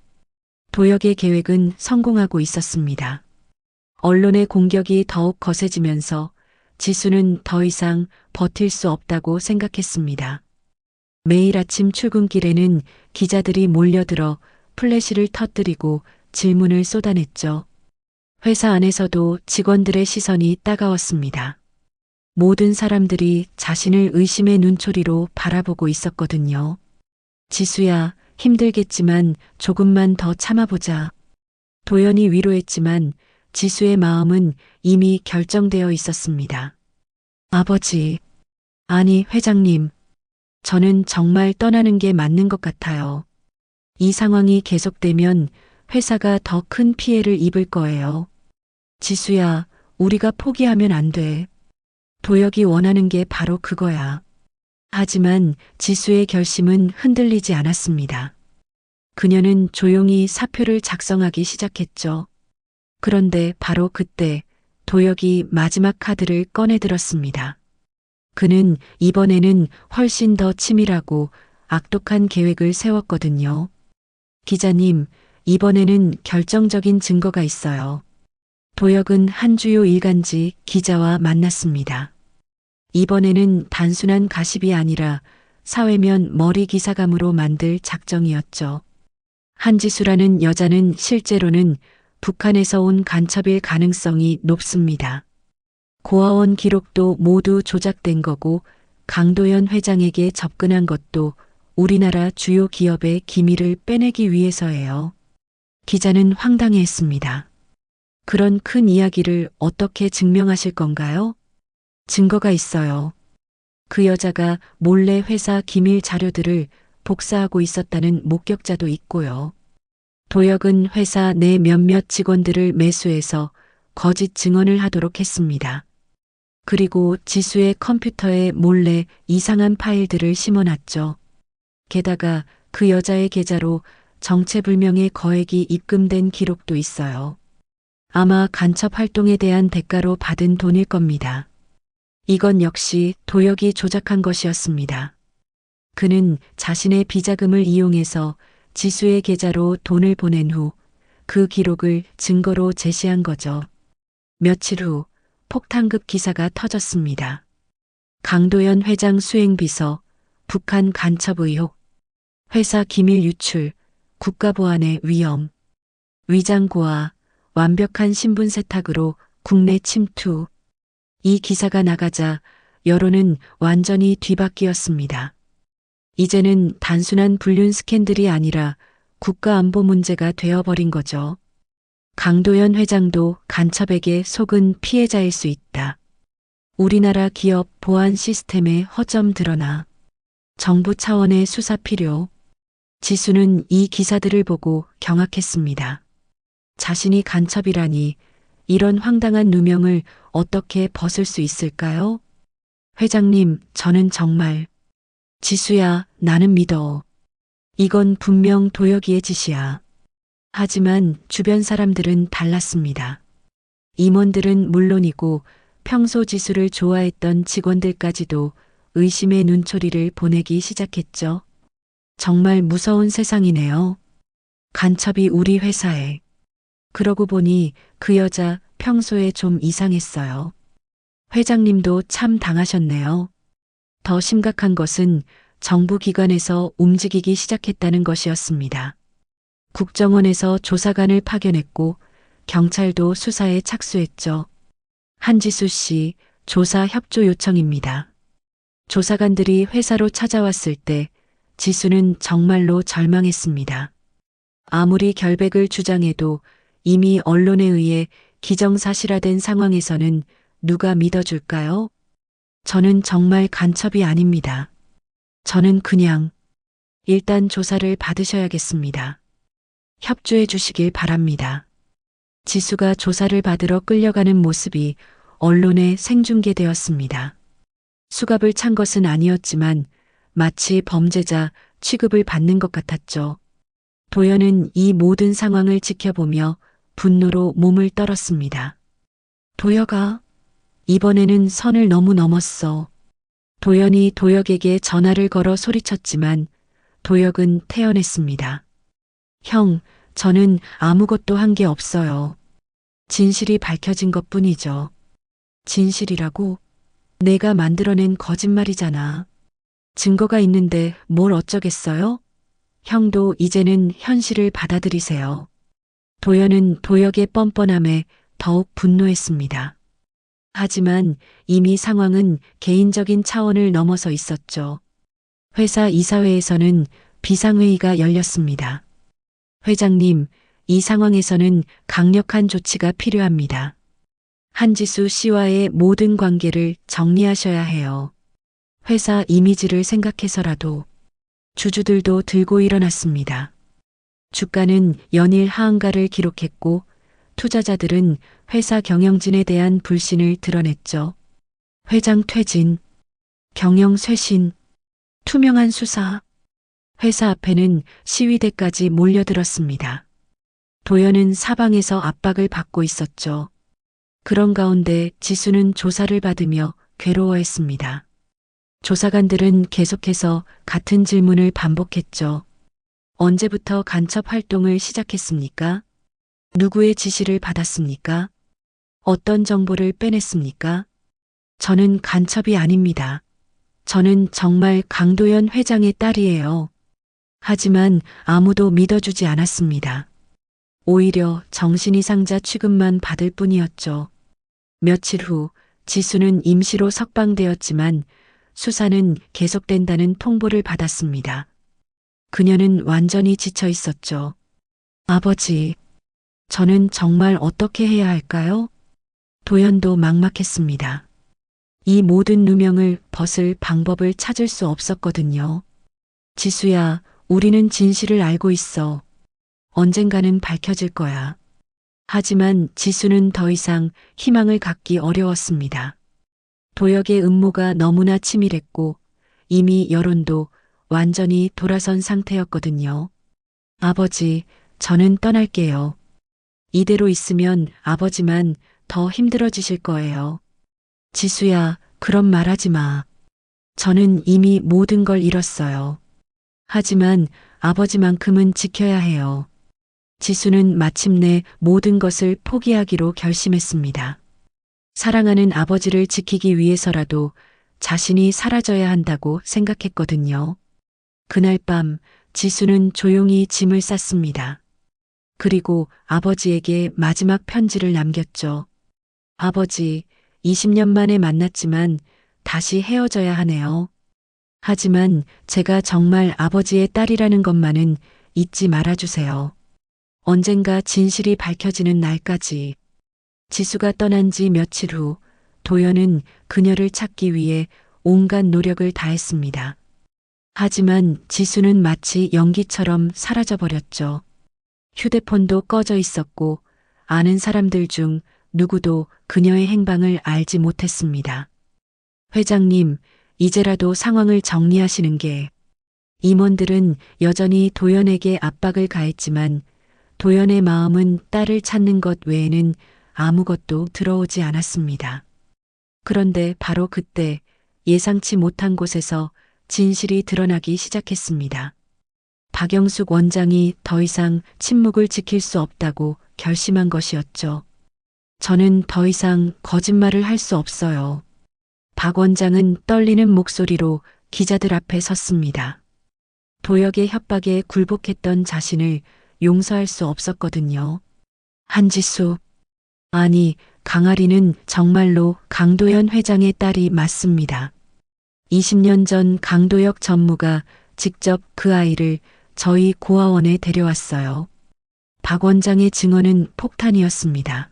도역의 계획은 성공하고 있었습니다. 언론의 공격이 더욱 거세지면서 지수는 더 이상 버틸 수 없다고 생각했습니다. 매일 아침 출근길에는 기자들이 몰려들어 플래시를 터뜨리고 질문을 쏟아냈죠. 회사 안에서도 직원들의 시선이 따가웠습니다. 모든 사람들이 자신을 의심의 눈초리로 바라보고 있었거든요. 지수야, 힘들겠지만 조금만 더 참아보자. 도연이 위로했지만 지수의 마음은 이미 결정되어 있었습니다. 아버지, 아니 회장님, 저는 정말 떠나는 게 맞는 것 같아요. 이 상황이 계속되면 회사가 더 큰 피해를 입을 거예요. 지수야, 우리가 포기하면 안 돼. 도역이 원하는 게 바로 그거야. 하지만 지수의 결심은 흔들리지 않았습니다. 그녀는 조용히 사표를 작성하기 시작했죠. 그런데 바로 그때 도역이 마지막 카드를 꺼내들었습니다. 그는 이번에는 훨씬 더 치밀하고 악독한 계획을 세웠거든요. 기자님, 이번에는 결정적인 증거가 있어요. 도역은 한 주요 일간지 기자와 만났습니다. 이번에는 단순한 가십이 아니라 사회면 머리 기사감으로 만들 작정이었죠. 한지수라는 여자는 실제로는 북한에서 온 간첩일 가능성이 높습니다. 고아원 기록도 모두 조작된 거고 강도연 회장에게 접근한 것도 우리나라 주요 기업의 기밀을 빼내기 위해서예요. 기자는 황당해했습니다. 그런 큰 이야기를 어떻게 증명하실 건가요? 증거가 있어요. 그 여자가 몰래 회사 기밀 자료들을 복사하고 있었다는 목격자도 있고요. 도혁은 회사 내 몇몇 직원들을 매수해서 거짓 증언을 하도록 했습니다. 그리고 지수의 컴퓨터에 몰래 이상한 파일들을 심어놨죠. 게다가 그 여자의 계좌로 정체불명의 거액이 입금된 기록도 있어요. 아마 간첩 활동에 대한 대가로 받은 돈일 겁니다. 이건 역시 도혁이 조작한 것이었습니다. 그는 자신의 비자금을 이용해서 지수의 계좌로 돈을 보낸 후 그 기록을 증거로 제시한 거죠. 며칠 후 폭탄급 기사가 터졌습니다. 강도연 회장 수행비서, 북한 간첩 의혹, 회사 기밀 유출, 국가보안의 위험, 위장 고하, 완벽한 신분 세탁으로 국내 침투. 이 기사가 나가자 여론은 완전히 뒤바뀌었습니다. 이제는 단순한 불륜 스캔들이 아니라 국가안보 문제가 되어버린 거죠. 강도연 회장도 간첩에게 속은 피해자일 수 있다. 우리나라 기업 보안 시스템의 허점 드러나. 정부 차원의 수사 필요. 지수는 이 기사들을 보고 경악했습니다. 자신이 간첩이라니 이런 황당한 누명을 어떻게 벗을 수 있을까요? 회장님, 저는 정말. 지수야, 나는 믿어. 이건 분명 도혁이의 짓이야. 하지만 주변 사람들은 달랐습니다. 임원들은 물론이고 평소 지수를 좋아했던 직원들까지도 의심의 눈초리를 보내기 시작했죠. 정말 무서운 세상이네요. 간첩이 우리 회사에. 그러고 보니 그 여자 평소에 좀 이상했어요. 회장님도 참 당하셨네요. 더 심각한 것은 정부 기관에서 움직이기 시작했다는 것이었습니다. 국정원에서 조사관을 파견했고 경찰도 수사에 착수했죠. 한지수 씨, 조사 협조 요청입니다. 조사관들이 회사로 찾아왔을 때 지수는 정말로 절망했습니다. 아무리 결백을 주장해도 이미 언론에 의해 기정사실화된 상황에서는 누가 믿어줄까요? 저는 정말 간첩이 아닙니다. 저는 그냥 일단 조사를 받으셔야겠습니다. 협조해 주시길 바랍니다. 지수가 조사를 받으러 끌려가는 모습이 언론에 생중계되었습니다. 수갑을 찬 것은 아니었지만 마치 범죄자 취급을 받는 것 같았죠. 도연은 이 모든 상황을 지켜보며 분노로 몸을 떨었습니다. 도혁아, 이번에는 선을 너무 넘었어. 도연이 도혁에게 전화를 걸어 소리쳤지만 도혁은 태연했습니다. 형, 저는 아무것도 한 게 없어요. 진실이 밝혀진 것뿐이죠. 진실이라고? 내가 만들어낸 거짓말이잖아. 증거가 있는데 뭘 어쩌겠어요? 형도 이제는 현실을 받아들이세요. 도연은 도혁의 뻔뻔함에 더욱 분노했습니다. 하지만 이미 상황은 개인적인 차원을 넘어서 있었죠. 회사 이사회에서는 비상회의가 열렸습니다. 회장님, 이 상황에서는 강력한 조치가 필요합니다. 한지수 씨와의 모든 관계를 정리하셔야 해요. 회사 이미지를 생각해서라도. 주주들도 들고 일어났습니다. 주가는 연일 하한가를 기록했고 투자자들은 회사 경영진에 대한 불신을 드러냈죠. 회장 퇴진, 경영 쇄신, 투명한 수사. 회사 앞에는 시위대까지 몰려들었습니다. 도연은 사방에서 압박을 받고 있었죠. 그런 가운데 지수는 조사를 받으며 괴로워했습니다. 조사관들은 계속해서 같은 질문을 반복했죠. 언제부터 간첩 활동을 시작했습니까? 누구의 지시를 받았습니까? 어떤 정보를 빼냈습니까? 저는 간첩이 아닙니다. 저는 정말 강도연 회장의 딸이에요. 하지만 아무도 믿어주지 않았습니다. 오히려 정신이상자 취급만 받을 뿐이었죠. 며칠 후 지수는 임시로 석방되었지만 수사는 계속된다는 통보를 받았습니다. 그녀는 완전히 지쳐 있었죠. 아버지, 저는 정말 어떻게 해야 할까요? 도연도 막막했습니다. 이 모든 누명을 벗을 방법을 찾을 수 없었거든요. 지수야, 우리는 진실을 알고 있어. 언젠가는 밝혀질 거야. 하지만 지수는 더 이상 희망을 갖기 어려웠습니다. 도혁의 음모가 너무나 치밀했고 이미 여론도 완전히 돌아선 상태였거든요. 아버지, 저는 떠날게요. 이대로 있으면 아버지만 더 힘들어지실 거예요. 지수야, 그런 말 하지 마. 저는 이미 모든 걸 잃었어요. 하지만 아버지만큼은 지켜야 해요. 지수는 마침내 모든 것을 포기하기로 결심했습니다. 사랑하는 아버지를 지키기 위해서라도 자신이 사라져야 한다고 생각했거든요. 그날 밤 지수는 조용히 짐을 쌌습니다. 그리고 아버지에게 마지막 편지를 남겼죠. 아버지, 20년 만에 만났지만 다시 헤어져야 하네요. 하지만 제가 정말 아버지의 딸이라는 것만은 잊지 말아주세요. 언젠가 진실이 밝혀지는 날까지. 지수가 떠난 지 며칠 후 도연은 그녀를 찾기 위해 온갖 노력을 다했습니다. 하지만 지수는 마치 연기처럼 사라져버렸죠. 휴대폰도 꺼져 있었고 아는 사람들 중 누구도 그녀의 행방을 알지 못했습니다. 회장님, 이제라도 상황을 정리하시는 게. 임원들은 여전히 도연에게 압박을 가했지만 도연의 마음은 딸을 찾는 것 외에는 아무것도 들어오지 않았습니다. 그런데 바로 그때 예상치 못한 곳에서 진실이 드러나기 시작했습니다. 박영숙 원장이 더 이상 침묵을 지킬 수 없다고 결심한 것이었죠. 저는 더 이상 거짓말을 할 수 없어요. 박 원장은 떨리는 목소리로 기자들 앞에 섰습니다. 도혁의 협박에 굴복했던 자신을 용서할 수 없었거든요. 한지수. 아니, 강아리는 정말로 강도현 회장의 딸이 맞습니다. 20년 전 강도혁 전무가 직접 그 아이를 저희 고아원에 데려왔어요. 박 원장의 증언은 폭탄이었습니다.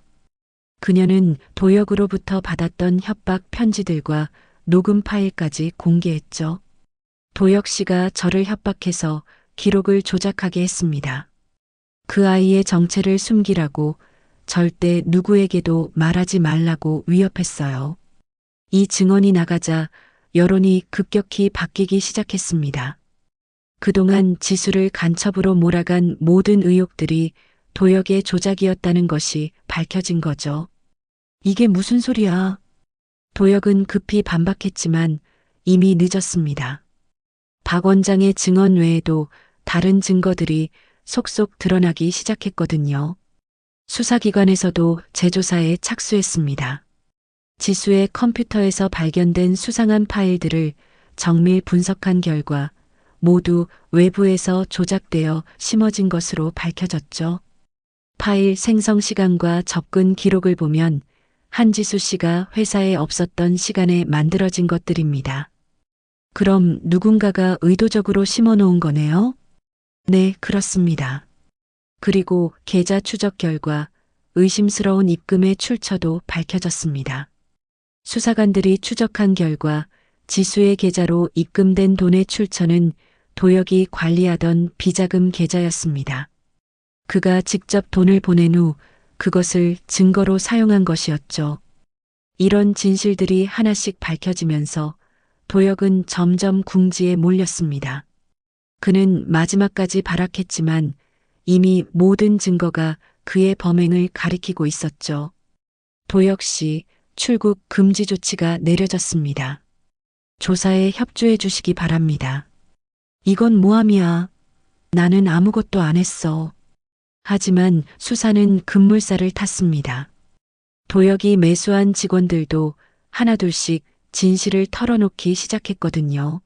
그녀는 도혁으로부터 받았던 협박 편지들과 녹음 파일까지 공개했죠. 도혁 씨가 저를 협박해서 기록을 조작하게 했습니다. 그 아이의 정체를 숨기라고, 절대 누구에게도 말하지 말라고 위협했어요. 이 증언이 나가자 여론이 급격히 바뀌기 시작했습니다. 그동안 지수를 간첩으로 몰아간 모든 의혹들이 도혁의 조작이었다는 것이 밝혀진 거죠. 이게 무슨 소리야? 도혁은 급히 반박했지만 이미 늦었습니다. 박 원장의 증언 외에도 다른 증거들이 속속 드러나기 시작했거든요. 수사기관에서도 재조사에 착수했습니다. 지수의 컴퓨터에서 발견된 수상한 파일들을 정밀 분석한 결과 모두 외부에서 조작되어 심어진 것으로 밝혀졌죠. 파일 생성 시간과 접근 기록을 보면 한지수 씨가 회사에 없었던 시간에 만들어진 것들입니다. 그럼 누군가가 의도적으로 심어놓은 거네요? 네, 그렇습니다. 그리고 계좌 추적 결과 의심스러운 입금의 출처도 밝혀졌습니다. 수사관들이 추적한 결과 지수의 계좌로 입금된 돈의 출처는 도혁이 관리하던 비자금 계좌였습니다. 그가 직접 돈을 보낸 후 그것을 증거로 사용한 것이었죠. 이런 진실들이 하나씩 밝혀지면서 도혁은 점점 궁지에 몰렸습니다. 그는 마지막까지 발악했지만 이미 모든 증거가 그의 범행을 가리키고 있었죠. 도혁 씨, 출국 금지 조치가 내려졌습니다. 조사에 협조해 주시기 바랍니다. 이건 모함이야. 나는 아무것도 안 했어. 하지만 수사는 급물살을 탔습니다. 도혁이 매수한 직원들도 하나둘씩 진실을 털어놓기 시작했거든요.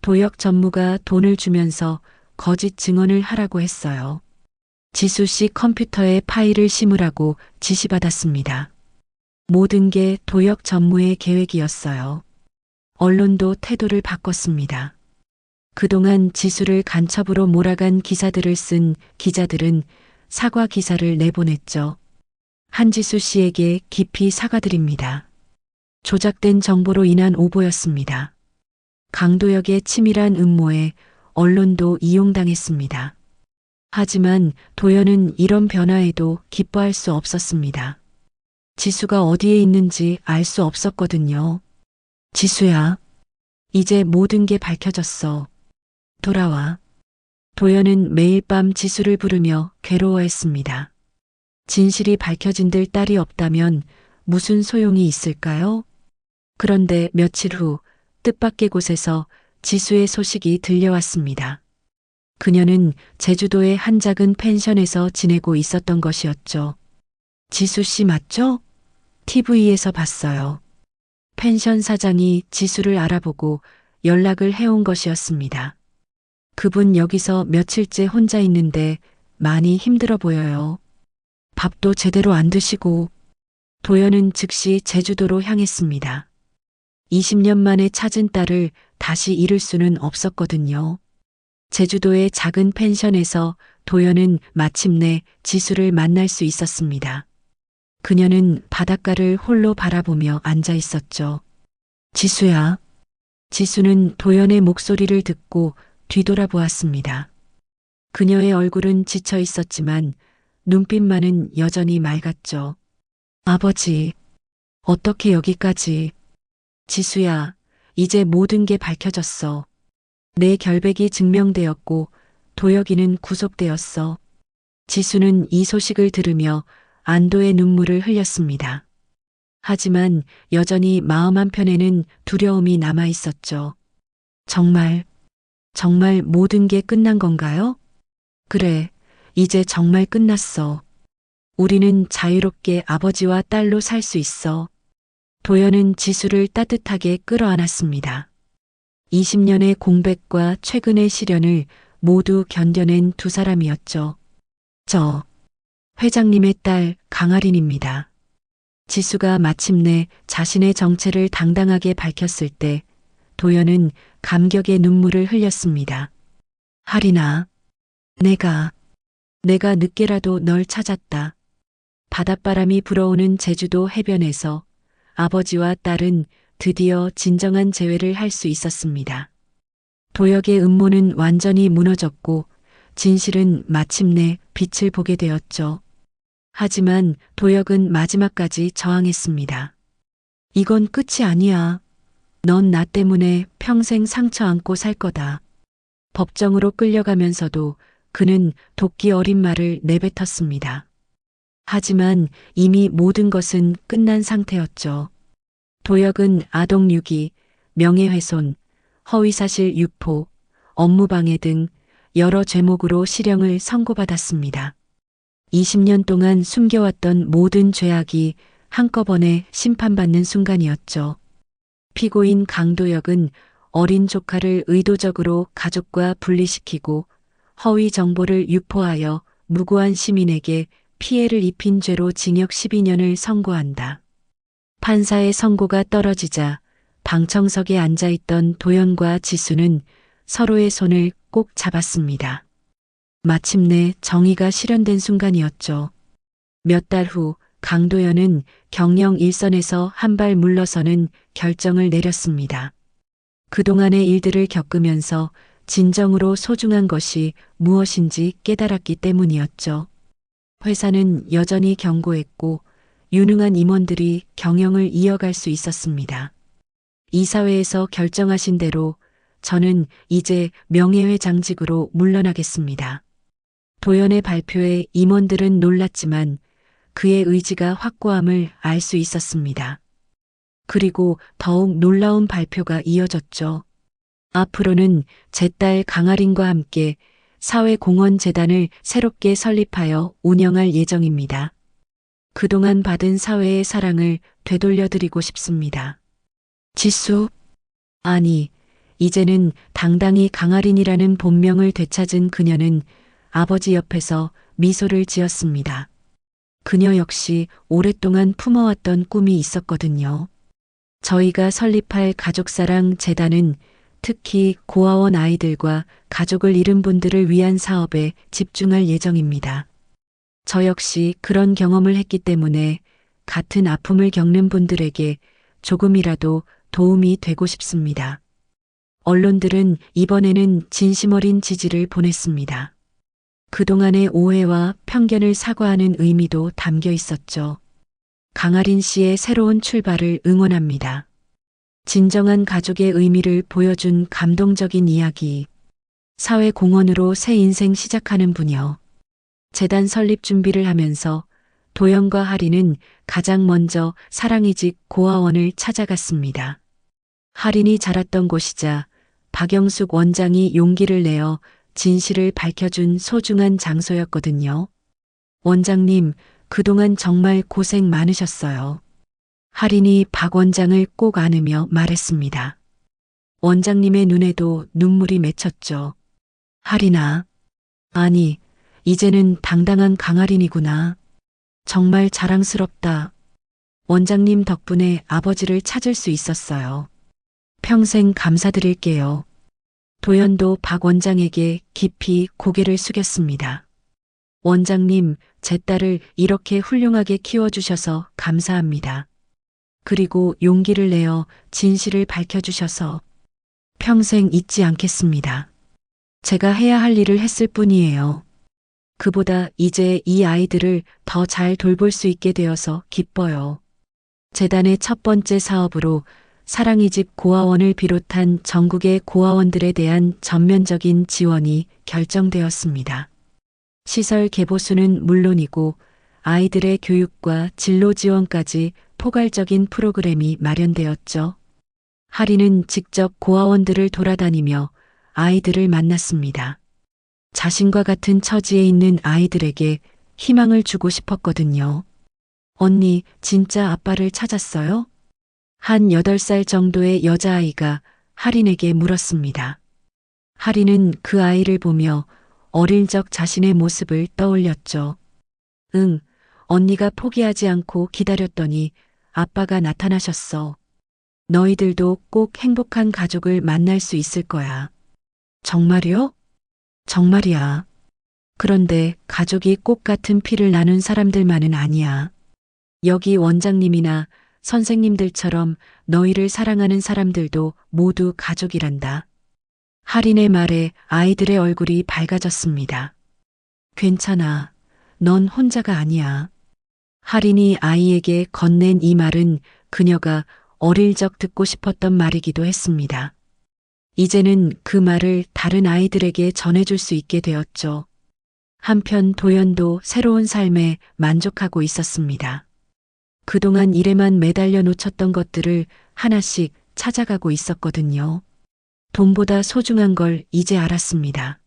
도혁 전무가 돈을 주면서 거짓 증언을 하라고 했어요. 지수 씨 컴퓨터에 파일을 심으라고 지시받았습니다. 모든 게 도혁 전무의 계획이었어요. 언론도 태도를 바꿨습니다. 그동안 지수를 간첩으로 몰아간 기사들을 쓴 기자들은 사과 기사를 내보냈죠. 한지수 씨에게 깊이 사과드립니다. 조작된 정보로 인한 오보였습니다. 강도혁의 치밀한 음모에 언론도 이용당했습니다. 하지만 도연은 이런 변화에도 기뻐할 수 없었습니다. 지수가 어디에 있는지 알 수 없었거든요. 지수야, 이제 모든 게 밝혀졌어. 돌아와. 도연은 매일 밤 지수를 부르며 괴로워했습니다. 진실이 밝혀진 들 딸이 없다면 무슨 소용이 있을까요? 그런데 며칠 후 뜻밖의 곳에서 지수의 소식이 들려왔습니다. 그녀는 제주도의 한 작은 펜션에서 지내고 있었던 것이었죠. 지수 씨 맞죠? TV에서 봤어요. 펜션 사장이 지수를 알아보고 연락을 해온 것이었습니다. 그분 여기서 며칠째 혼자 있는데 많이 힘들어 보여요. 밥도 제대로 안 드시고. 도연은 즉시 제주도로 향했습니다. 20년 만에 찾은 딸을 다시 잃을 수는 없었거든요. 제주도의 작은 펜션에서 도연은 마침내 지수를 만날 수 있었습니다. 그녀는 바닷가를 홀로 바라보며 앉아 있었죠. 지수야. 지수는 도연의 목소리를 듣고 뒤돌아보았습니다. 그녀의 얼굴은 지쳐 있었지만 눈빛만은 여전히 맑았죠. 아버지, 어떻게 여기까지? 지수야, 이제 모든 게 밝혀졌어. 내 결백이 증명되었고 도혁이는 구속되었어. 지수는 이 소식을 들으며 안도의 눈물을 흘렸습니다. 하지만 여전히 마음 한편에는 두려움이 남아 있었죠. 정말 모든 게 끝난 건가요? 그래, 이제 정말 끝났어. 우리는 자유롭게 아버지와 딸로 살 수 있어. 도연은 지수를 따뜻하게 끌어안았습니다. 20년의 공백과 최근의 시련을 모두 견뎌낸 두 사람이었죠. 저, 회장님의 딸 강아린입니다. 지수가 마침내 자신의 정체를 당당하게 밝혔을 때 도연은 감격의 눈물을 흘렸습니다. 하린아, 내가 늦게라도 널 찾았다. 바닷바람이 불어오는 제주도 해변에서 아버지와 딸은 드디어 진정한 재회를 할 수 있었습니다. 도혁의 음모는 완전히 무너졌고 진실은 마침내 빛을 보게 되었죠. 하지만 도혁은 마지막까지 저항했습니다. 이건 끝이 아니야. 넌 나 때문에 평생 상처 안고 살 거다. 법정으로 끌려가면서도 그는 도끼 어린 말을 내뱉었습니다. 하지만 이미 모든 것은 끝난 상태였죠. 도혁은 아동유기, 명예훼손, 허위사실 유포, 업무방해 등 여러 죄목으로 실형을 선고받았습니다. 20년 동안 숨겨왔던 모든 죄악이 한꺼번에 심판받는 순간이었죠. 피고인 강도혁은 어린 조카를 의도적으로 가족과 분리시키고 허위 정보를 유포하여 무고한 시민에게 피해를 입힌 죄로 징역 12년을 선고한다. 판사의 선고가 떨어지자 방청석에 앉아있던 도연과 지수는 서로의 손을 꼭 잡았습니다. 마침내 정의가 실현된 순간이었죠. 몇 달 후 강도연은 경영 일선에서 한 발 물러서는 결정을 내렸습니다. 그동안의 일들을 겪으면서 진정으로 소중한 것이 무엇인지 깨달았기 때문이었죠. 회사는 여전히 견고했고 유능한 임원들이 경영을 이어갈 수 있었습니다. 이사회에서 결정하신 대로 저는 이제 명예회장직으로 물러나겠습니다. 도연의 발표에 임원들은 놀랐지만 그의 의지가 확고함을 알 수 있었습니다. 그리고 더욱 놀라운 발표가 이어졌죠. 앞으로는 제 딸 강아린과 함께 사회공헌재단을 새롭게 설립하여 운영할 예정입니다. 그동안 받은 사회의 사랑을 되돌려드리고 싶습니다. 지수? 아니, 이제는 당당히 강아린이라는 본명을 되찾은 그녀는 아버지 옆에서 미소를 지었습니다. 그녀 역시 오랫동안 품어왔던 꿈이 있었거든요. 저희가 설립할 가족사랑 재단은 특히 고아원 아이들과 가족을 잃은 분들을 위한 사업에 집중할 예정입니다. 저 역시 그런 경험을 했기 때문에 같은 아픔을 겪는 분들에게 조금이라도 도움이 되고 싶습니다. 언론들은 이번에는 진심 어린 지지를 보냈습니다. 그동안의 오해와 편견을 사과하는 의미도 담겨 있었죠. 강아린 씨의 새로운 출발을 응원합니다. 진정한 가족의 의미를 보여준 감동적인 이야기. 사회공헌으로 새 인생 시작하는 분이요. 재단 설립 준비를 하면서 도연과 하린은 가장 먼저 사랑이직 고아원을 찾아갔습니다. 하린이 자랐던 곳이자 박영숙 원장이 용기를 내어 진실을 밝혀준 소중한 장소였거든요. 원장님, 그동안 정말 고생 많으셨어요. 하린이 박 원장을 꼭 안으며 말했습니다. 원장님의 눈에도 눈물이 맺혔죠. 하린아, 아니, 이제는 당당한 강하린이구나. 정말 자랑스럽다. 원장님 덕분에 아버지를 찾을 수 있었어요. 평생 감사드릴게요. 도연도 박 원장에게 깊이 고개를 숙였습니다. 원장님, 제 딸을 이렇게 훌륭하게 키워주셔서 감사합니다. 그리고 용기를 내어 진실을 밝혀주셔서 평생 잊지 않겠습니다. 제가 해야 할 일을 했을 뿐이에요. 그보다 이제 이 아이들을 더 잘 돌볼 수 있게 되어서 기뻐요. 재단의 첫 번째 사업으로 사랑이 집 고아원을 비롯한 전국의 고아원들에 대한 전면적인 지원이 결정되었습니다. 시설 개보수는 물론이고 아이들의 교육과 진로 지원까지 포괄적인 프로그램이 마련되었죠. 하린은 직접 고아원들을 돌아다니며 아이들을 만났습니다. 자신과 같은 처지에 있는 아이들에게 희망을 주고 싶었거든요. 언니, 진짜 아빠를 찾았어요? 한 8살 정도의 여자아이가 하린에게 물었습니다. 하린은 그 아이를 보며 어릴 적 자신의 모습을 떠올렸죠. 응, 언니가 포기하지 않고 기다렸더니 아빠가 나타나셨어. 너희들도 꼭 행복한 가족을 만날 수 있을 거야. 정말이요? 정말이야. 그런데 가족이 꼭 같은 피를 나눈 사람들만은 아니야. 여기 원장님이나 선생님들처럼 너희를 사랑하는 사람들도 모두 가족이란다. 하린의 말에 아이들의 얼굴이 밝아졌습니다. 괜찮아. 넌 혼자가 아니야. 하린이 아이에게 건넨 이 말은 그녀가 어릴 적 듣고 싶었던 말이기도 했습니다. 이제는 그 말을 다른 아이들에게 전해줄 수 있게 되었죠. 한편 도연도 새로운 삶에 만족하고 있었습니다. 그동안 일에만 매달려 놓쳤던 것들을 하나씩 찾아가고 있었거든요. 돈보다 소중한 걸 이제 알았습니다.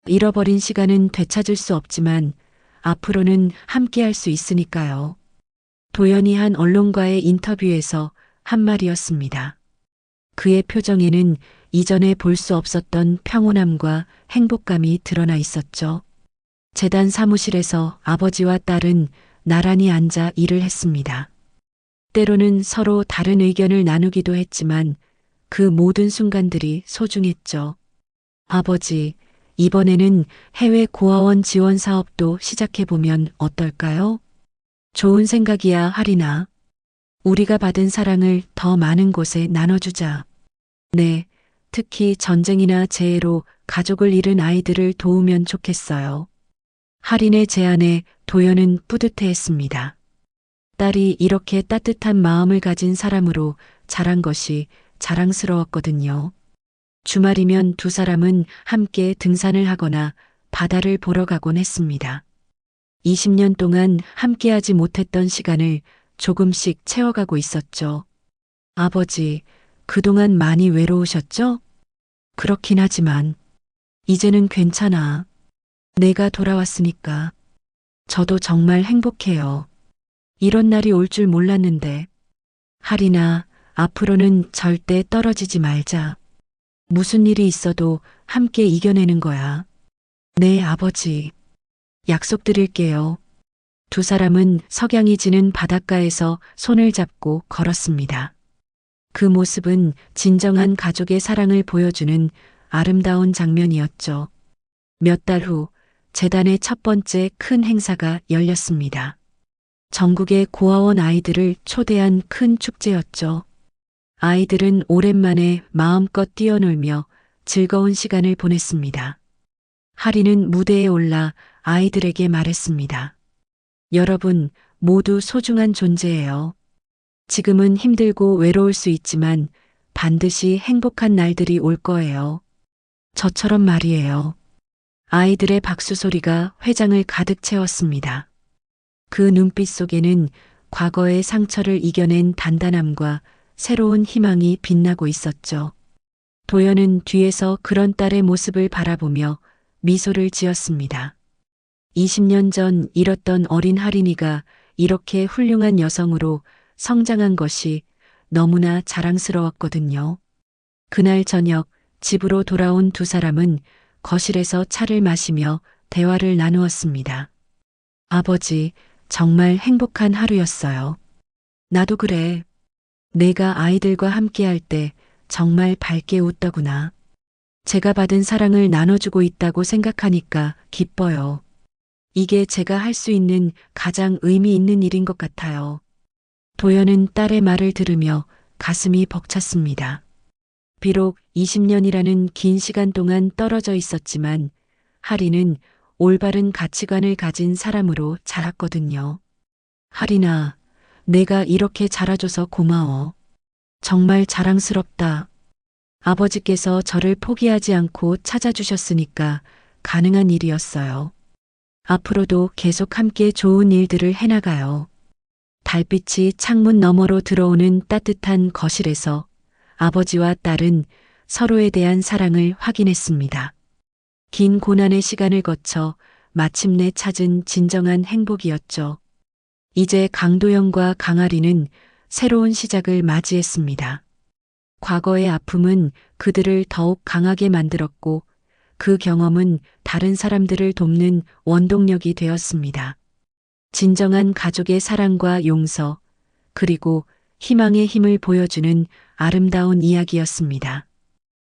잃어버린 시간은 되찾을 수 없지만 앞으로는 함께 할 수 있으니까요. 도연이 한 언론과의 인터뷰에서 한 말이었습니다. 그의 표정에는 이전에 볼 수 없었던 평온함과 행복감이 드러나 있었죠. 재단 사무실에서 아버지와 딸은 나란히 앉아 일을 했습니다. 때로는 서로 다른 의견을 나누기도 했지만 그 모든 순간들이 소중했죠. 아버지, 이번에는 해외 고아원 지원 사업도 시작해보면 어떨까요? 좋은 생각이야, 하린아. 우리가 받은 사랑을 더 많은 곳에 나눠주자. 네, 특히 전쟁이나 재해로 가족을 잃은 아이들을 도우면 좋겠어요. 하린의 제안에 도연은 뿌듯해했습니다. 딸이 이렇게 따뜻한 마음을 가진 사람으로 자란 것이 자랑스러웠거든요. 주말이면 두 사람은 함께 등산을 하거나 바다를 보러 가곤 했습니다. 20년 동안 함께하지 못했던 시간을 조금씩 채워가고 있었죠. 아버지, 그동안 많이 외로우셨죠? 그렇긴 하지만 이제는 괜찮아. 내가 돌아왔으니까. 저도 정말 행복해요. 이런 날이 올 줄 몰랐는데. 하린아, 앞으로는 절대 떨어지지 말자. 무슨 일이 있어도 함께 이겨내는 거야. 네, 아버지. 약속드릴게요. 두 사람은 석양이 지는 바닷가에서 손을 잡고 걸었습니다. 그 모습은 진정한 가족의 사랑을 보여주는 아름다운 장면이었죠. 몇 달 후, 재단의 첫 번째 큰 행사가 열렸습니다. 전국의 고아원 아이들을 초대한 큰 축제였죠. 아이들은 오랜만에 마음껏 뛰어놀며 즐거운 시간을 보냈습니다. 하리는 무대에 올라 아이들에게 말했습니다. 여러분 모두 소중한 존재예요. 지금은 힘들고 외로울 수 있지만 반드시 행복한 날들이 올 거예요. 저처럼 말이에요. 아이들의 박수 소리가 회장을 가득 채웠습니다. 그 눈빛 속에는 과거의 상처를 이겨낸 단단함과 새로운 희망이 빛나고 있었죠. 도연은 뒤에서 그런 딸의 모습을 바라보며 미소를 지었습니다. 20년 전 잃었던 어린 하린이가 이렇게 훌륭한 여성으로 성장한 것이 너무나 자랑스러웠거든요. 그날 저녁 집으로 돌아온 두 사람은 거실에서 차를 마시며 대화를 나누었습니다. 아버지, 정말 행복한 하루였어요. 나도 그래. 내가 아이들과 함께할 때 정말 밝게 웃더구나. 제가 받은 사랑을 나눠주고 있다고 생각하니까 기뻐요. 이게 제가 할 수 있는 가장 의미 있는 일인 것 같아요. 도연은 딸의 말을 들으며 가슴이 벅찼습니다. 비록 20년이라는 긴 시간 동안 떨어져 있었지만 하리는 올바른 가치관을 가진 사람으로 자랐거든요. 하리나, 내가 이렇게 자라줘서 고마워. 정말 자랑스럽다. 아버지께서 저를 포기하지 않고 찾아주셨으니까 가능한 일이었어요. 앞으로도 계속 함께 좋은 일들을 해나가요. 달빛이 창문 너머로 들어오는 따뜻한 거실에서 아버지와 딸은 서로에 대한 사랑을 확인했습니다. 긴 고난의 시간을 거쳐 마침내 찾은 진정한 행복이었죠. 이제 강도영과 강아리는 새로운 시작을 맞이했습니다. 과거의 아픔은 그들을 더욱 강하게 만들었고 그 경험은 다른 사람들을 돕는 원동력이 되었습니다. 진정한 가족의 사랑과 용서, 그리고 희망의 힘을 보여주는 아름다운 이야기였습니다.